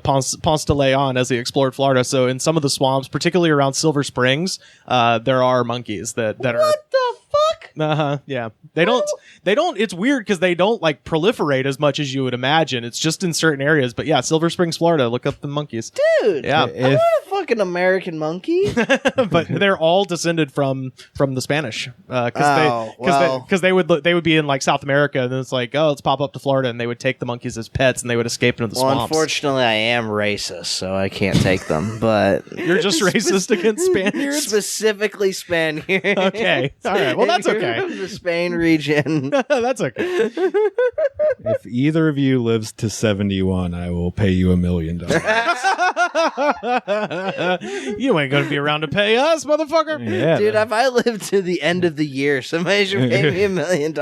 Ponce de Leon as they explored Florida. So in some of the swamps, particularly around Silver Springs, there are monkeys that are... What the fuck? Uh-huh. Yeah. They don't it's weird because they don't like proliferate as much as you would imagine. It's just in certain areas. But yeah, Silver Springs, Florida, look up the monkeys. Dude. Yeah. I want a fucking American monkey. But they're all descended from the Spanish. Because they would be in like South America, and then it's like, oh, let's pop up to Florida, and they would take the monkeys as pets, and they would escape into the swamps. Unfortunately, I am racist, so I can't take them. But you're just racist against Spaniards, specifically Spaniards. Okay, all right. Well, that's okay. The Spain region. That's okay. If either of you lives to 71, I will pay you $1 million. You ain't gonna be around to pay us, motherfucker. Yeah, Dude, if I live to the end of the year, somebody should pay me $1 million.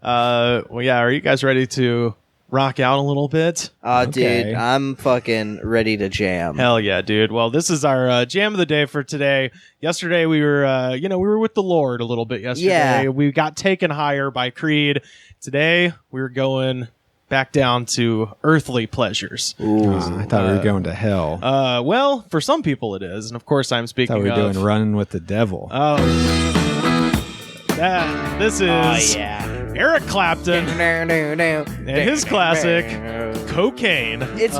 Well, yeah. Are you guys ready to rock out a little bit? Okay. Dude, I'm fucking ready to jam. Hell yeah, dude. Well, this is our jam of the day for today. Yesterday we were, we were with the Lord a little bit yesterday. Yeah. We got taken higher by Creed. Today we're going back down to earthly pleasures. I thought we were going to hell. Well, for some people it is, and of course I'm I speaking thought we were of. doing Running with the Devil. This is Eric Clapton and his classic Cocaine. It's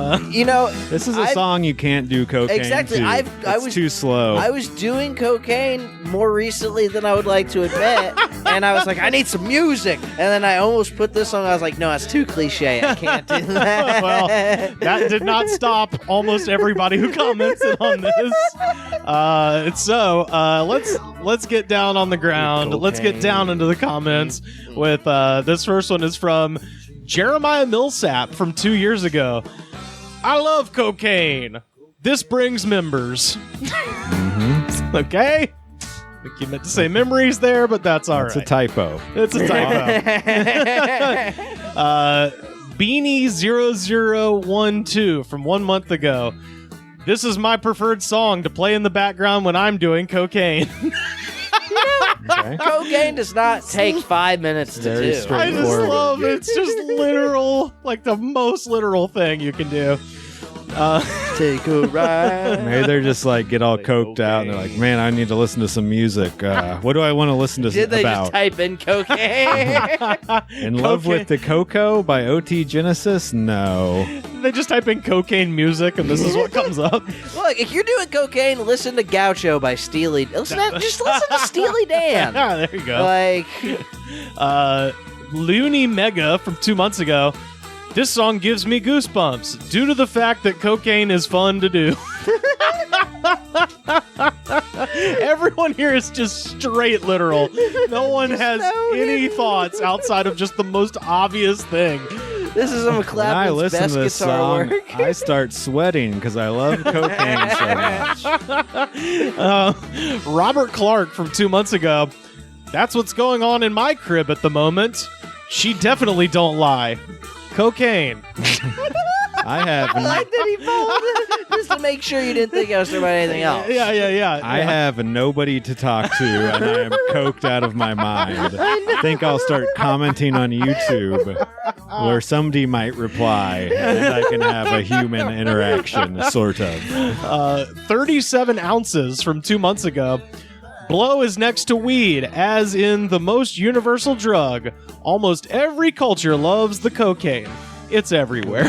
This is a song you can't do cocaine Exactly. to. I was too slow. I was doing cocaine more recently than I would like to admit, and I was like, I need some music, and then I almost put this on. I was like, no, it's too cliche. I can't do that. Well, that did not stop almost everybody who commented on this. Let's get down on the ground. Let's get down into the comments with this first one is from Jeremiah Millsap from 2 years ago. I love cocaine. This brings members. Okay. I think you meant to say memories there, but that's all right. It's a typo. It's a typo. Beanie0012 from 1 month ago. This is my preferred song to play in the background when I'm doing cocaine. Okay. Cocaine does not take 5 minutes to Very do. straight. I just Forward. love it. It's just literal, like the most literal thing you can do. Take a ride. Maybe they're just like get all coked out and they're like, man, I need to listen to some music. What do I want to listen to Did they about? just type in cocaine? In Love with the Cocoa by O.T. Genesis? No. They just type in cocaine music and this is what comes up. Look, if you're doing cocaine, listen to Gaucho by Steely. Just listen to Steely Dan. There you go. Like, Looney Mega from 2 months ago. This song gives me goosebumps due to the fact that cocaine is fun to do. Everyone here is just straight literal. No one has any thoughts outside of just the most obvious thing. this is some of When I Clapton's listen best to this guitar song, work. I start sweating because I love cocaine so much. Robert Clark from 2 months ago. That's what's going on in my crib at the moment. She definitely don't lie. Cocaine. I have I like that he followed it just to make sure you didn't think I was talking about anything else. Yeah. I have nobody to talk to, and I am coked out of my mind. I think I'll start commenting on YouTube, where somebody might reply, and I can have a human interaction, sort of. 37 ounces from 2 months ago. Blow is next to weed, as in the most universal drug. Almost every culture loves the cocaine. It's everywhere.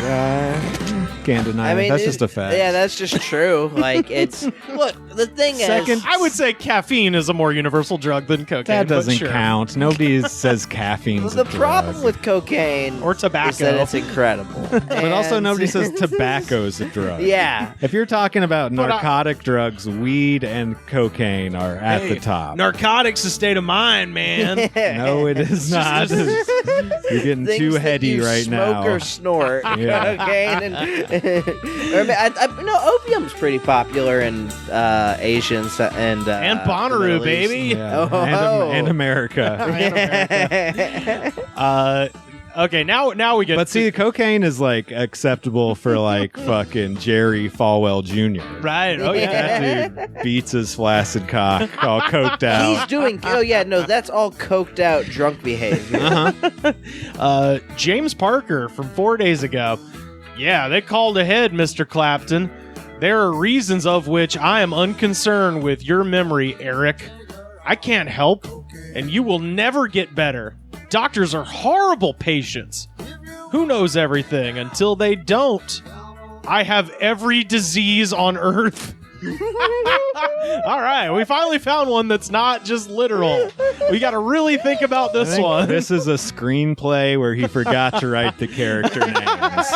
Can't deny it. That's just a fact. Yeah, that's just true. Like, it's... Look, the thing Second- is... I would say caffeine is a more universal drug than cocaine. That doesn't but sure. count. Nobody says caffeine's The a drug. problem with cocaine... Or tobacco. is that it's incredible. But also nobody says tobacco's a drug. Yeah. If you're talking about But narcotic drugs, weed and cocaine are at the top. Narcotics is state of mind, man. No, it is not. You're getting Things too that heady you right smoke now. or snort. Yeah. Cocaine and opium's pretty popular in Asians and And Bonnaroo, the Middle East. baby. Yeah. Oh. And America. Okay, now we get. But see, cocaine is like acceptable for like fucking Jerry Falwell Jr. Right. Oh yeah. That dude beats his flaccid cock all coked out. He's doing. Oh yeah, no, that's all coked out drunk behavior. James Parker from 4 days ago. Yeah, they called ahead, Mr. Clapton. There are reasons of which I am unconcerned with your memory, Eric. I can't help, and you will never get better. Doctors are horrible patients. Who knows everything until they don't? I have every disease on Earth. All right, we finally found one that's not just literal. We got to really think about this one. This is a screenplay where he forgot to write the character names.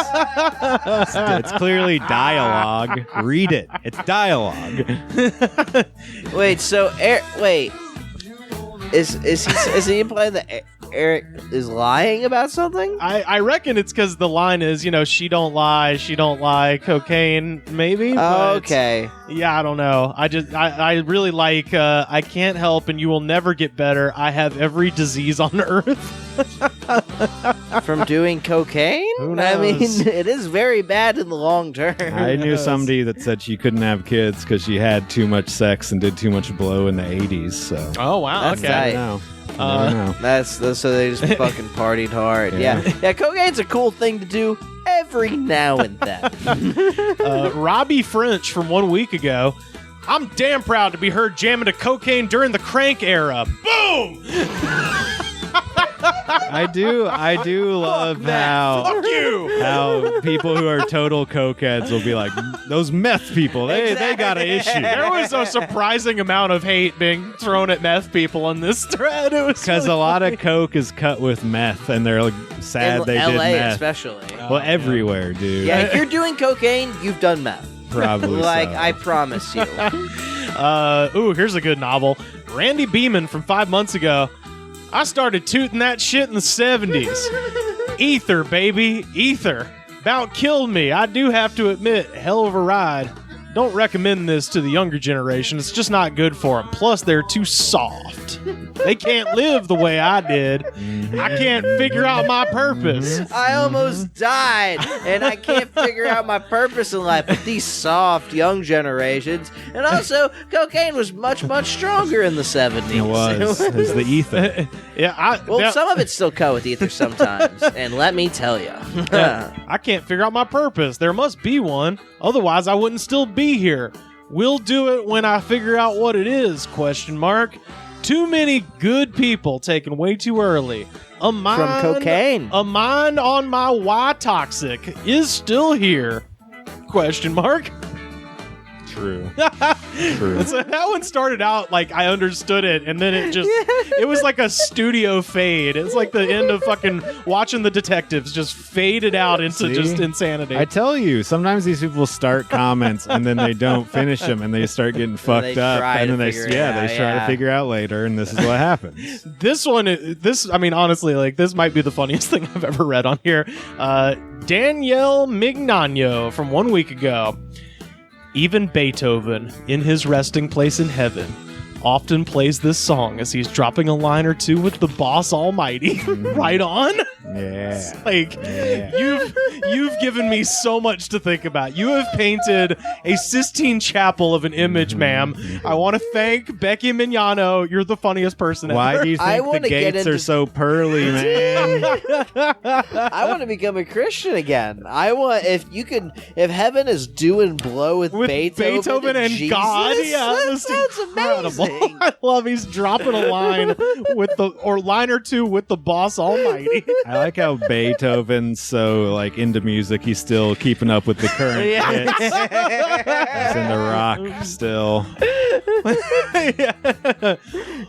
It's clearly dialogue. Read it. It's dialogue. Wait, so wait, is he implying that Eric is lying about something? I reckon it's because the line is, she don't lie, cocaine, maybe. But okay. Yeah, I don't know. I really like, I can't help and you will never get better. I have every disease on Earth. From doing cocaine? Who knows? I mean, it is very bad in the long term. I knew somebody that said she couldn't have kids because she had too much sex and did too much blow in the 80s. So. Oh, wow. That's okay. tight. I know. No. That's so they just fucking partied hard. Yeah, cocaine's a cool thing to do every now and then. Robbie French from 1 week ago. I'm damn proud to be heard jamming to cocaine during the crank era. Boom! I do love how people who are total cokeheads will be like, those meth people, they got an issue. There was a surprising amount of hate being thrown at meth people on this thread. It was because a lot of coke is cut with meth, and they're like, sad they LA did meth. especially. Well, everywhere, dude. Yeah, if you're doing cocaine, you've done meth. Probably. Like, so. I promise you. Here's a good novel. Randy Beeman from 5 months ago. I started tooting that shit in the 70s. Ether, baby. Ether. About killed me. I do have to admit, hell of a ride. Don't recommend this to the younger generation. It's just not good for them. Plus, they're too soft. They can't live the way I did. I can't figure out my purpose. I almost died, and I can't figure out my purpose in life with these soft young generations. And also, cocaine was much, much stronger in the 70s. It was. It was the ether. Some of it's still cut with ether sometimes, and let me tell you. I can't figure out my purpose. There must be one. Otherwise, I wouldn't still be here. We'll do it when I figure out what it is, ? Too many good people taken way too early. From cocaine. A mind on my Y toxic is still here? ? True. True. So that one started out like I understood it, and then it was like a studio fade. It's like the end of fucking Watching the Detectives, just faded out into just insanity. I tell you, sometimes these people start comments and then they don't finish them, and they start getting fucked up, and then they try to figure out later, and this is what happens. This one, honestly, like this might be the funniest thing I've ever read on here. Daniel Magden from 1 week ago. Even Beethoven, in his resting place in heaven, often plays this song as he's dropping a line or two with the boss almighty. Right on? Yeah. Like, you've given me so much to think about. You have painted a Sistine Chapel of an image, ma'am. I want to thank Becky Mignano. You're the funniest person ever. Why do you think the gates are so pearly, man? I want to become a Christian again. If heaven is doing blow with Beethoven and Jesus, God, that sounds incredible. amazing. I love he's dropping a line line or two with the boss almighty. I like how Beethoven's so like into music, he's still keeping up with the current hits. He's into rock still.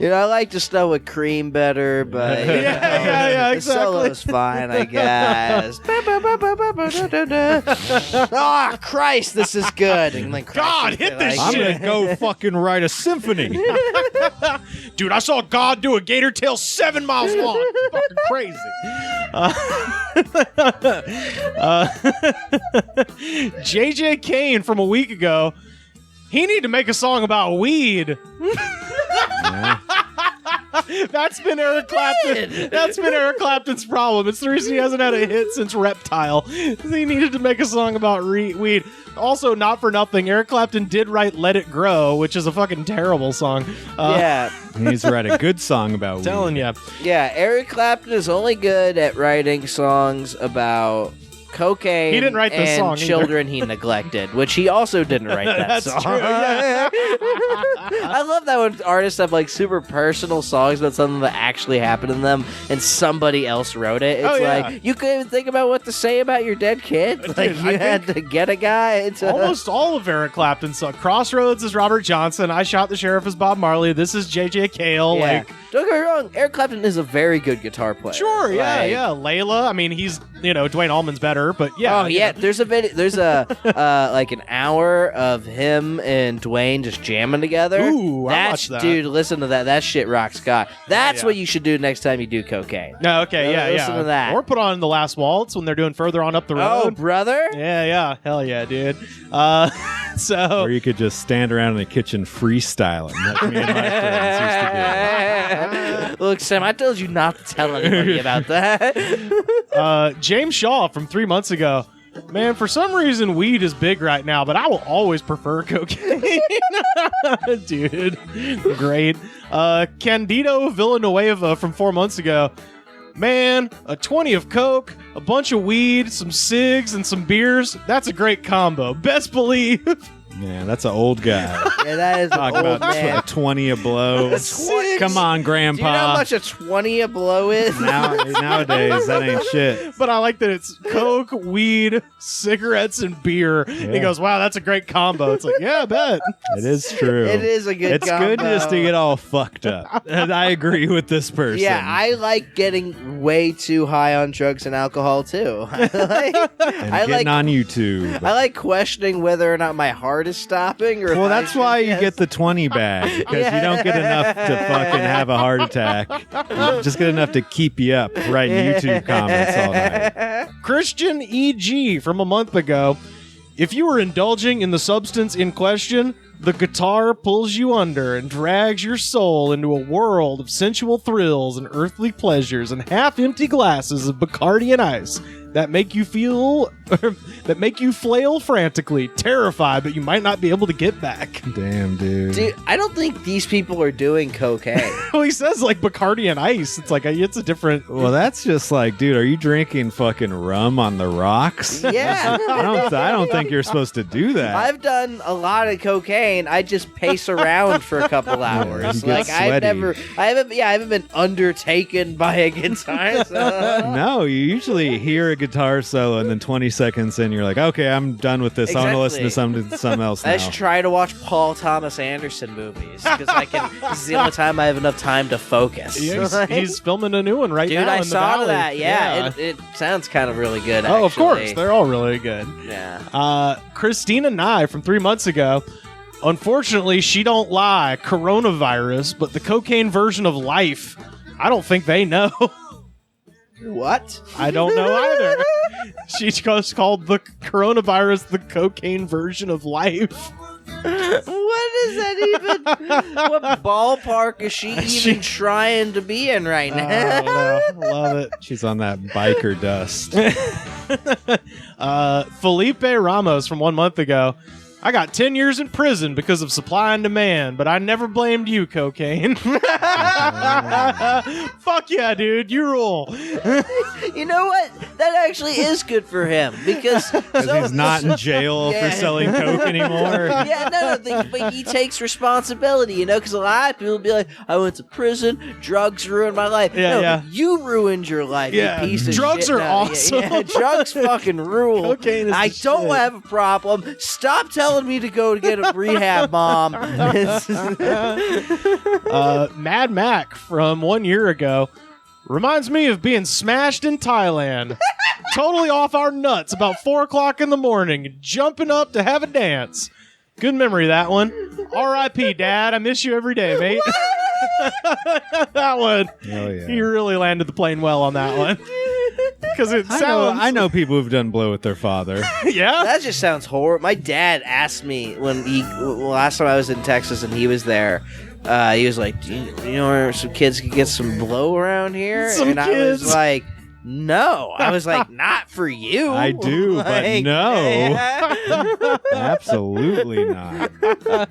I like to snow with cream better, but exactly. The solo's fine, I guess. Oh, Christ, this is good. And then God, hit this I'm shit. gonna go fucking write a symphony. Dude, I saw God do a gator tail 7 miles long. It's fucking crazy. JJ Kane from a week ago. He need to make a song about weed. That's been Eric Clapton. That's been Eric Clapton's problem. It's the reason he hasn't had a hit since Reptile. He needed to make a song about weed. Also, not for nothing, Eric Clapton did write Let It Grow, which is a fucking terrible song. Yeah. He needs to write a good song about weed. Telling you. Yeah, Eric Clapton is only good at writing songs about cocaine He didn't write this and song either. children he neglected, which he also didn't write that That's song. true, yeah. I love that when artists have like super personal songs about something that actually happened to them and somebody else wrote it. It's Oh, yeah. like you couldn't even think about what to say about your dead kid. Like you had to get a guy to Almost all of Eric Clapton's songs. Crossroads is Robert Johnson. I Shot the Sheriff is Bob Marley. This is J.J. Cale. Yeah. Like, don't get me wrong, Eric Clapton is a very good guitar player. sure, yeah, Like, yeah. Layla. I mean, he's Dwayne Allman's better, but yeah. Oh yeah, there's a video. There's a like an hour of him and Dwayne just jamming together. Ooh, I watched that. Dude, listen to that. That shit rocks God. That's Yeah. what you should do next time you do cocaine. No, okay, yeah, Listen yeah. to that. Or put on The Last Waltz when they're doing Further On Up the Road. Oh, brother. Yeah, yeah. Hell yeah, dude. So Or you could just stand around in the kitchen freestyling. Like me and my friends used to do. Look, Sam, I told you not to tell anybody about that. James Shaw from 3 months ago. Man, for some reason, weed is big right now, but I will always prefer cocaine. Dude, great. Candido Villanueva from 4 months ago. Man, a 20 of coke, a bunch of weed, some cigs, and some beers. That's a great combo. Best believe. Man, that's an old guy. Yeah, that is Talk an old about man. a 20 a blow. Come on, Do you Grandpa. know how much a 20 a blow is? Nowadays, that ain't shit. But I like that it's coke, weed, cigarettes, and beer. Yeah. He goes, wow, that's a great combo. It's like, yeah, I bet. It is true. It is a good It's combo. good just to get all fucked up. And I agree with this person. Yeah, I like getting way too high on drugs and alcohol too. and I getting like on YouTube. I like questioning whether or not my heart is stopping. Or Well, if I that's why you should- get the 20 bag, because you don't get enough to fucking have a heart attack. You just get enough to keep you up writing YouTube comments all night. Christian E.G. from a month ago. If you were indulging in the substance in question, the guitar pulls you under and drags your soul into a world of sensual thrills and earthly pleasures and half-empty glasses of Bacardi and ice that make you flail frantically, terrified that you might not be able to get back. Damn, dude. Dude, I don't think these people are doing cocaine. Well, he says like Bacardi and ice. It's like it's a different. Well, that's just like, dude, are you drinking fucking rum on the rocks? Yeah. I don't think you're supposed to do that. I've done a lot of cocaine. I just pace around for a couple hours. you get Like I sweaty. haven't been undertaken by a guitar. So. No, you usually hear a guitar solo and then 20 seconds in you're like, okay, I'm done with this. I want to listen to something else now. I just try to watch Paul Thomas Anderson movies because this is the only time I have enough time to focus. Yeah, he's filming a new one right Dude, now. I in the saw Valley. that. Yeah, It sounds kind of really good. Oh, of actually. course, they're all really good. Yeah. Christina Nye from 3 months ago. Unfortunately, she don't lie. Coronavirus, but the cocaine version of life. I don't think they know. What? I don't know either. She just called the coronavirus the cocaine version of life. What is that even? What ballpark is she even trying to be in right now? Love it. She's on that biker dust. Felipe Ramos from 1 month ago. I got 10 years in prison because of supply and demand, but I never blamed you, cocaine. Fuck yeah, dude. You rule. You know what? That actually is good for him because He's not in jail Yeah. for selling coke anymore. Yeah, but he takes responsibility, because a lot of people be like, I went to prison, drugs ruined my life. Yeah, No, yeah. You ruined your life, Yeah. you piece of Drugs shit. are No, awesome. Yeah, drugs fucking rule. Cocaine is I the don't shit. have a problem. Stop telling me to go to get a rehab, Mom. Mad Mac from 1 year ago reminds me of being smashed in Thailand. Totally off our nuts about 4 o'clock in the morning, jumping up to have a dance. Good memory, that one. R.I.P., Dad. I miss you every day, mate. That one. Oh, yeah. He really landed the plane well on that one. Because it sounds... I know people who've done blow with their father. Yeah? That just sounds horrible. My dad asked me last time I was in Texas and he was there, he was like, do you know where some kids can get some blow around here? I was like, no. I was like, not for you. I do, but no. Absolutely not.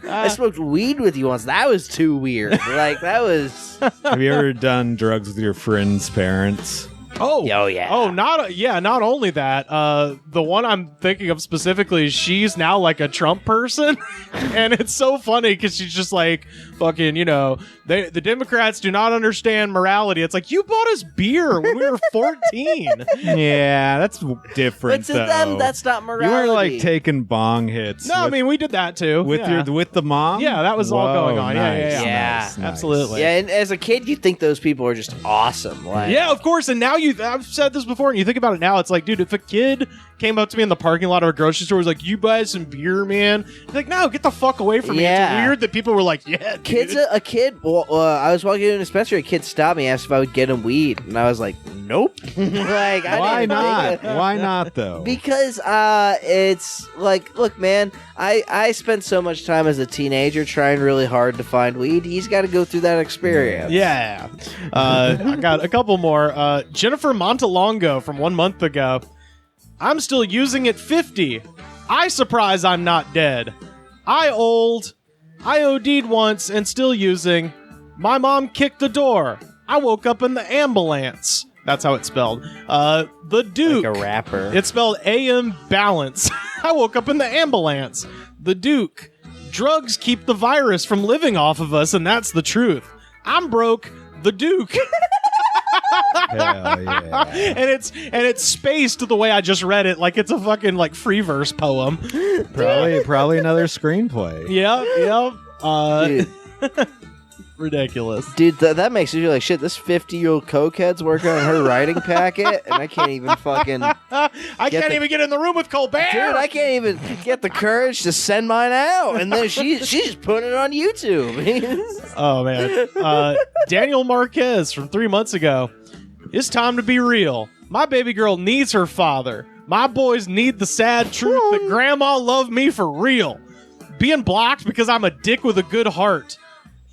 I smoked weed with you once. That was too weird. Like, that was... Have you ever done drugs with your friends' parents? Oh yeah. Oh, not only that. The one I'm thinking of specifically, she's now like a Trump person, and it's so funny because she's just like fucking. The Democrats do not understand morality. It's like, you bought us beer when we were 14. Yeah, that's different. But to them, that's not morality. You weren't like taking bong hits. No, I mean we did that too with the mom. Yeah, that was all going on. Nice, Yeah, nice. absolutely. Yeah, and as a kid, you think those people are just awesome. Like, yeah, of course. And now I've said this before, and you think about it now, it's like, dude, if a kid came up to me in the parking lot of a grocery store, was like, "You buy some beer, man?" It's like, no, get the fuck away from me. It's weird that people were like, "Yeah, kids." Dude. A kid. Well, I was walking in a dispensary. A kid stopped me, asked if I would get him weed, and I was like, "Nope." Like, why not? Why not though? Because it's like, look, man, I spent so much time as a teenager trying really hard to find weed. He's got to go through that experience. Yeah. I got a couple more. Jennifer Montalongo from 1 month ago. I'm still using at 50. I surprise I'm not dead. I OD'd once and still using. My mom kicked the door. I woke up in the ambulance. That's how it's spelled. The Duke. Like a rapper. It's spelled AM Balance. I woke up in the ambulance. The Duke. Drugs keep the virus from living off of us, and that's the truth. I'm broke. The Duke. Hell yeah. and it's spaced the way I just read it, like it's a fucking like free verse poem. Probably another screenplay. Yep. Ridiculous. Dude, that makes me feel like shit. This 50-year-old cokehead's working on her writing packet, and I can't even fucking... I can't even get in the room with Colbert! Dude, I can't even get the courage to send mine out, and then she's just putting it on YouTube. Oh, man. Daniel Marquez from 3 months ago. It's time to be real. My baby girl needs her father. My boys need the sad truth that grandma loved me for real. Being blocked because I'm a dick with a good heart.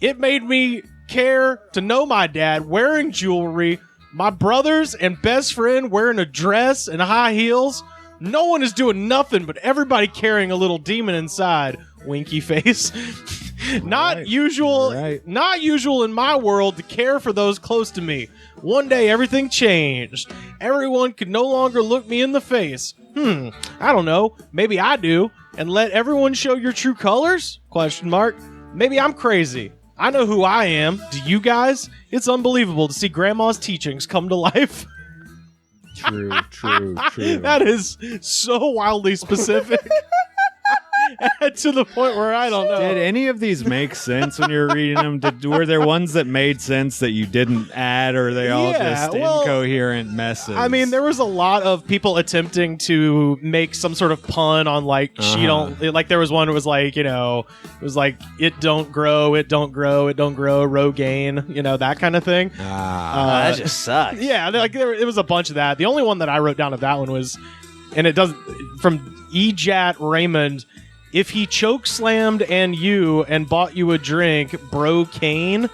It made me care to know my dad wearing jewelry, my brothers and best friend wearing a dress and high heels. No one is doing nothing, but everybody carrying a little demon inside. Winky face. Not usual in my world to care for those close to me. One day everything changed. Everyone could no longer look me in the face. I don't know. Maybe I do. And let everyone show your true colors? ? Maybe I'm crazy. I know who I am. Do you guys? It's unbelievable to see Grandma's teachings come to life. True. That is so wildly specific. To the point where I don't know. Did any of these make sense when you were reading them? Were there ones that made sense that you didn't add, or are they all just incoherent messes? I mean, there was a lot of people attempting to make some sort of pun on like she don't like. There was one that was like, it was like it don't grow, Rogaine, that kind of thing. That just sucks. Yeah, it was a bunch of that. The only one that I wrote down of that one was, and it doesn't, from Ejat Raymond. If he choke slammed and bought you a drink, bro Kane,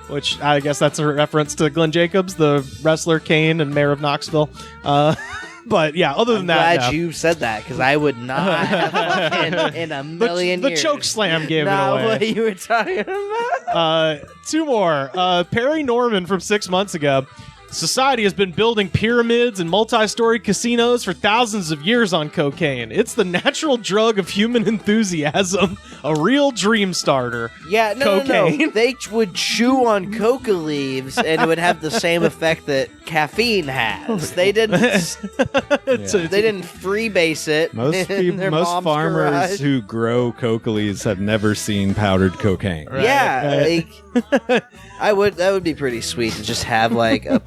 which I guess that's a reference to Glenn Jacobs, the wrestler Kane and mayor of Knoxville. But yeah, other than that, glad you said that, because I would not have in a million years. The choke slam gave it away. What you were talking about. Two more. Perry Norman from 6 months ago. Society has been building pyramids and multi-story casinos for thousands of years on cocaine. It's the natural drug of human enthusiasm. A real dream starter. Yeah, cocaine. No. They would chew on coca leaves and it would have the same effect that caffeine has. They didn't they didn't freebase it. Most farmers who grow coca leaves have never seen powdered cocaine. Right. Yeah, that would be pretty sweet to just have like a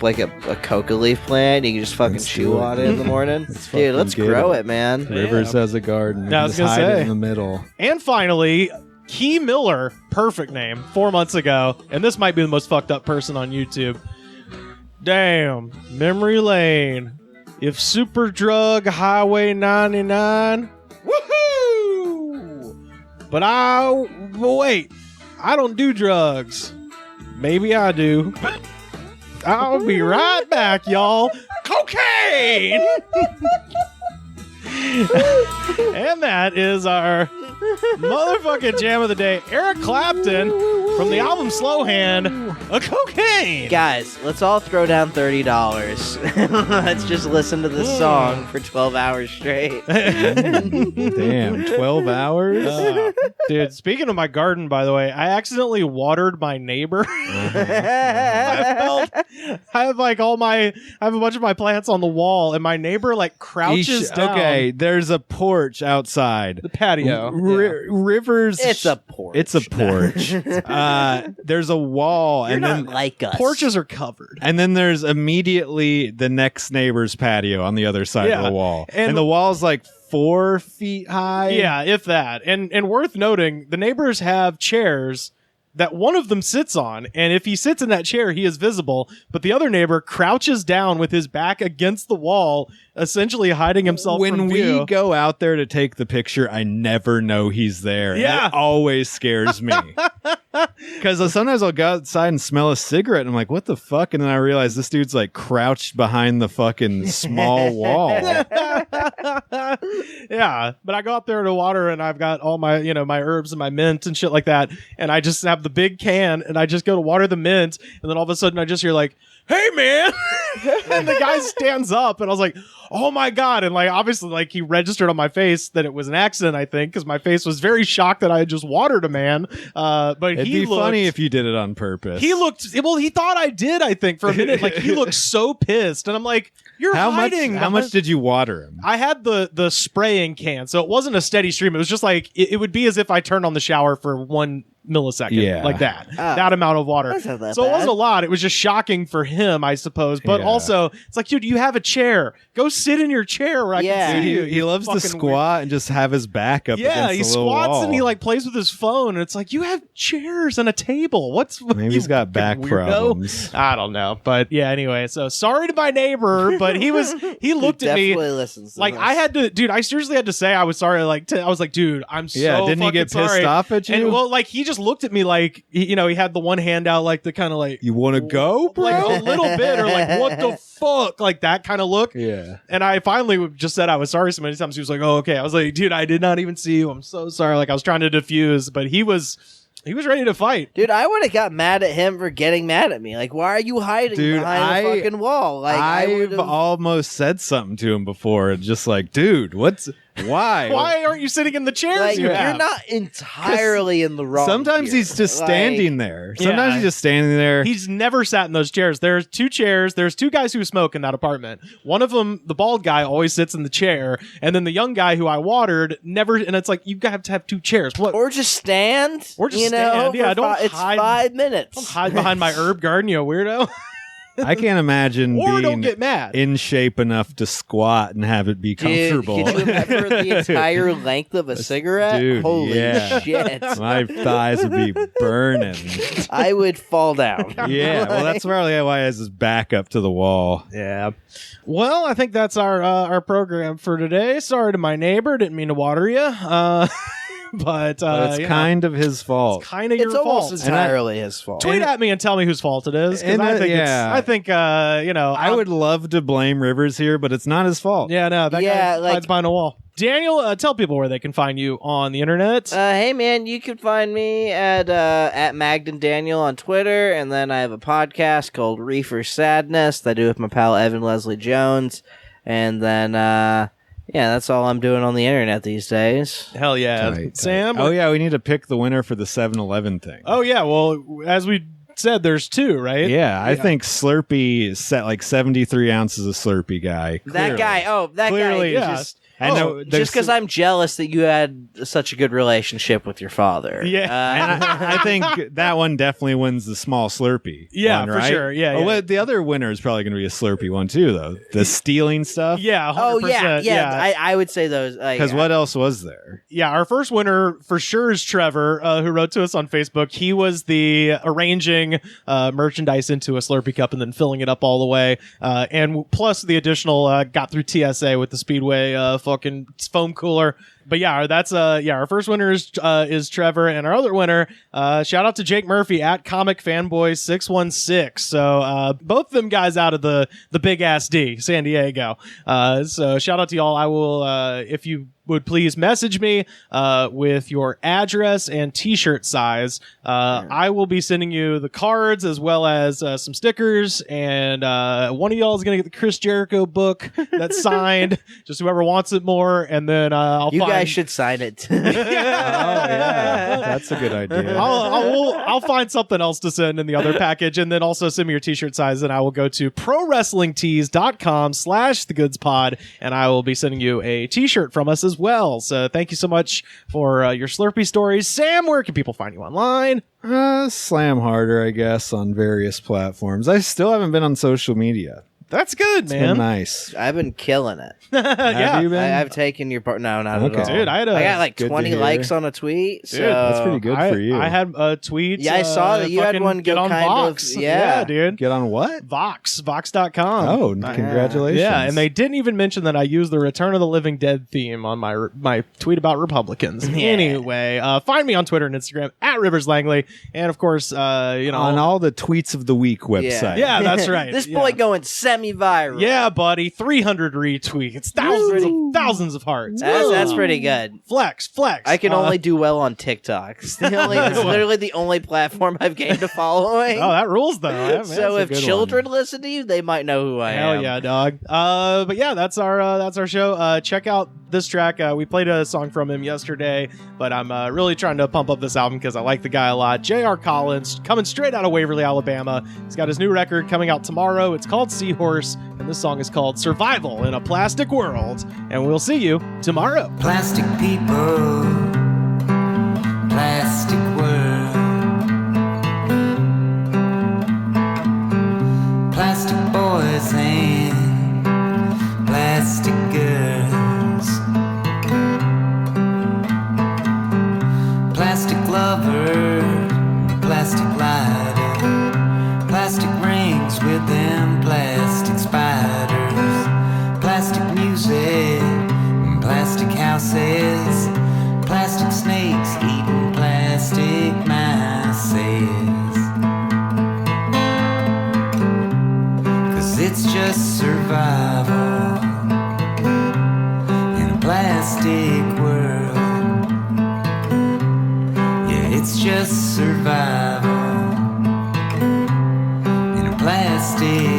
coca leaf plant. You can just fucking chew on it in the morning. Dude, let's grow it, man. Rivers has a garden. I was gonna say. It in the middle. And finally, Key Miller, perfect name, 4 months ago, and this might be the most fucked up person on YouTube. Damn, memory lane. If Super Drug Highway 99, woohoo! But I don't do drugs. Maybe I do. I'll be right back, y'all. Cocaine! And that is our motherfucking jam of the day. Eric Clapton from the album Slow Hand, a Cocaine. Guys, let's all throw down $30. Let's just listen to this song for 12 hours straight. Damn, 12 hours? Dude, speaking of my garden, by the way, I accidentally watered my neighbor. I have a bunch of my plants on the wall, and my neighbor like crouches down. Okay, there's a porch outside. The patio. Rivers. It's a porch. It's a porch. There's a wall, You're and not then like us. Porches are covered. and then there's immediately the next neighbor's patio on the other side of the wall, and the wall's like 4 feet high. Yeah, if that. And worth noting, the neighbors have chairs that one of them sits on, and if he sits in that chair, he is visible, but the other neighbor crouches down with his back against the wall, essentially hiding himself from view. When we go out there to take the picture, I never know he's there. Yeah. It always scares me. Because sometimes I'll go outside and smell a cigarette, and I'm like, what the fuck? And then I realize this dude's like crouched behind the fucking small wall. Yeah, but I go up there to water, and I've got all my, my herbs and my mint and shit like that, and I just have the big can, and I just go to water the mint, and then all of a sudden I just hear like, hey man, and the guy stands up, and I was like, oh my god, and like obviously like he registered on my face that it was an accident, I think, because my face was very shocked that I had just watered a man. But It'd be funny if you did it on purpose. He thought I did, I think, for a minute. Like he looked so pissed, and I'm like, you're hiding. How much did you water him? I had the spraying can, so it wasn't a steady stream. It was just like it would be as if I turned on the shower for 1 millisecond, like that. That amount of water. That's not that so bad. It wasn't a lot. It was just shocking for him, I suppose. But also, it's like, dude, you have a chair. Go sit in your chair where I can see you. He loves to squat and just have his back up against the he little squats wall. and he like plays with his phone, and it's like, you have chairs and a table. Maybe he's got back problems. I don't know. But yeah, anyway, so sorry to my neighbor, but he looked at me listens to like this. I had to, dude, I seriously had to say I was sorry. Like, I was like, dude, I'm so didn't he get fucking pissed sorry. off at you? And well, like he just looked at me like, he had the one hand out, like the kind of like, You want to go, bro? like a little bit, or like, what the fuck, like that kind of look. Yeah. And I finally just said I was sorry so many times. He was like, oh, okay. I was like, dude, I did not even see you. I'm so sorry. Like I was trying to diffuse, but he was ready to fight. Dude, I would have got mad at him for getting mad at me. Like, why are you hiding behind the fucking wall? Like, I've almost said something to him before, and just like, dude, why? Why aren't you sitting in the chairs? Like, you you're have? not entirely in the wrong. Sometimes here. he's just standing there. Sometimes Yeah. he's just standing there. He's never sat in those chairs. There's 2 chairs. There's 2 guys who smoke in that apartment. One of them, the bald guy, always sits in the chair, and then the young guy who I watered never. And it's like, you have to have 2 chairs. What? Or just stand. Or just you know, stand. Yeah, it's 5 minutes. Don't hide behind my herb garden, you weirdo. I can't imagine Or being don't get mad. in shape enough to squat and have it be comfortable. Dude, could you remember the entire length of a cigarette? Dude, Holy yeah. shit. My thighs would be burning. I would fall down. Yeah, well, that's probably why he has his back up to the wall. Yeah. Well, I think that's our program for today. Sorry to my neighbor. Didn't mean to water you. But it's kind of his fault. It's kind of your It's almost fault. entirely his fault. Tweet at me and tell me whose fault it is. 'Cause And, I think yeah. I think I would love to blame Rivers here, but it's not his fault. Yeah, no, that Yeah, guy like- hides behind a wall. Daniel, tell people where they can find you on the internet. Hey man, you can find me at Magden Daniel on Twitter, and then I have a podcast called Reefer Sadness that I do with my pal Evan Leslie Jones, and then yeah, that's all I'm doing on the internet these days. Hell yeah, Tight. Sam. Oh, yeah, we need to pick the winner for the 7-Eleven thing. Oh yeah. Well, as we said, there's 2, right? Yeah, I think Slurpee set like 73 ounces of Slurpee guy. That guy, Clearly, guy, yeah. just I know just because I'm jealous that you had such a good relationship with your father. Yeah. And I think that one definitely wins the small Slurpee. Yeah, one, for right? sure. Yeah, Oh, yeah. well, the other winner is probably going to be a Slurpee one too, though. The stealing stuff. Yeah. 100%, Oh yeah. I would say those. Because what else was there? Yeah, our first winner for sure is Trevor, who wrote to us on Facebook. He was the arranging merchandise into a Slurpee cup and then filling it up all the way, and plus the additional got through TSA with the Speedway fucking foam cooler. But yeah, that's our first winner is Trevor, and our other winner, shout out to Jake Murphy at Comic Fanboy 616. So both of them guys out of the big ass D, San Diego. So shout out to y'all. I will if you would please message me with your address and t-shirt size. I will be sending you the cards as well as some stickers, and one of y'all is going to get the Chris Jericho book that's signed. Just whoever wants it more, and then you guys should sign it. Oh yeah, that's a good idea. I'll find something else to send in the other package, and then also send me your t-shirt size, and I will go to prowrestlingtees.com/thegoodspod, and I will be sending you a t-shirt from us as well. So thank you so much for your Slurpee stories. Sam, where can people find you online? Slam harder, I guess, on various platforms. I still haven't been on social media. That's good, man. It's been nice. I've been killing it. Have you been? I've taken your part. No, not at all. Dude, I got like 20 likes on a tweet. Dude, so that's pretty good for you. I had a tweet. Yeah, I saw that you had one get on Vox. Yeah, dude. Get on what? Vox.com. Oh, congratulations. Yeah, and they didn't even mention that I used the Return of the Living Dead theme on my tweet about Republicans. Yeah. Anyway, find me on Twitter and Instagram at Rivers Langley, and of course, on all the Tweets of the Week website. Yeah, that's right. This boy going semi-viral. Yeah, buddy, 300 retweets, thousands of hearts. That's pretty good. Flex. I can only do well on TikTok. It's literally the only platform I've gained a following. Oh, that rules though. So if children listen to you, they might know who I am. Hell yeah, dog. But yeah, that's our show. Check out this track. We played a song from him yesterday, but I'm really trying to pump up this album because I like the guy a lot. J.R. Collins, coming straight out of Waverly, Alabama. He's got his new record coming out tomorrow. It's called Seahorse, and this song is called Survival in a Plastic World. And we'll see you tomorrow. Plastic people, plastic world, plastic boys and plastic girls, plastic lover, plastic lighter, plastic rings with them plastic spiders, plastic music, plastic houses, plastic snakes eating plastic mices. 'Cause it's just survival in a plastic world. Yeah, it's just survival in a plastic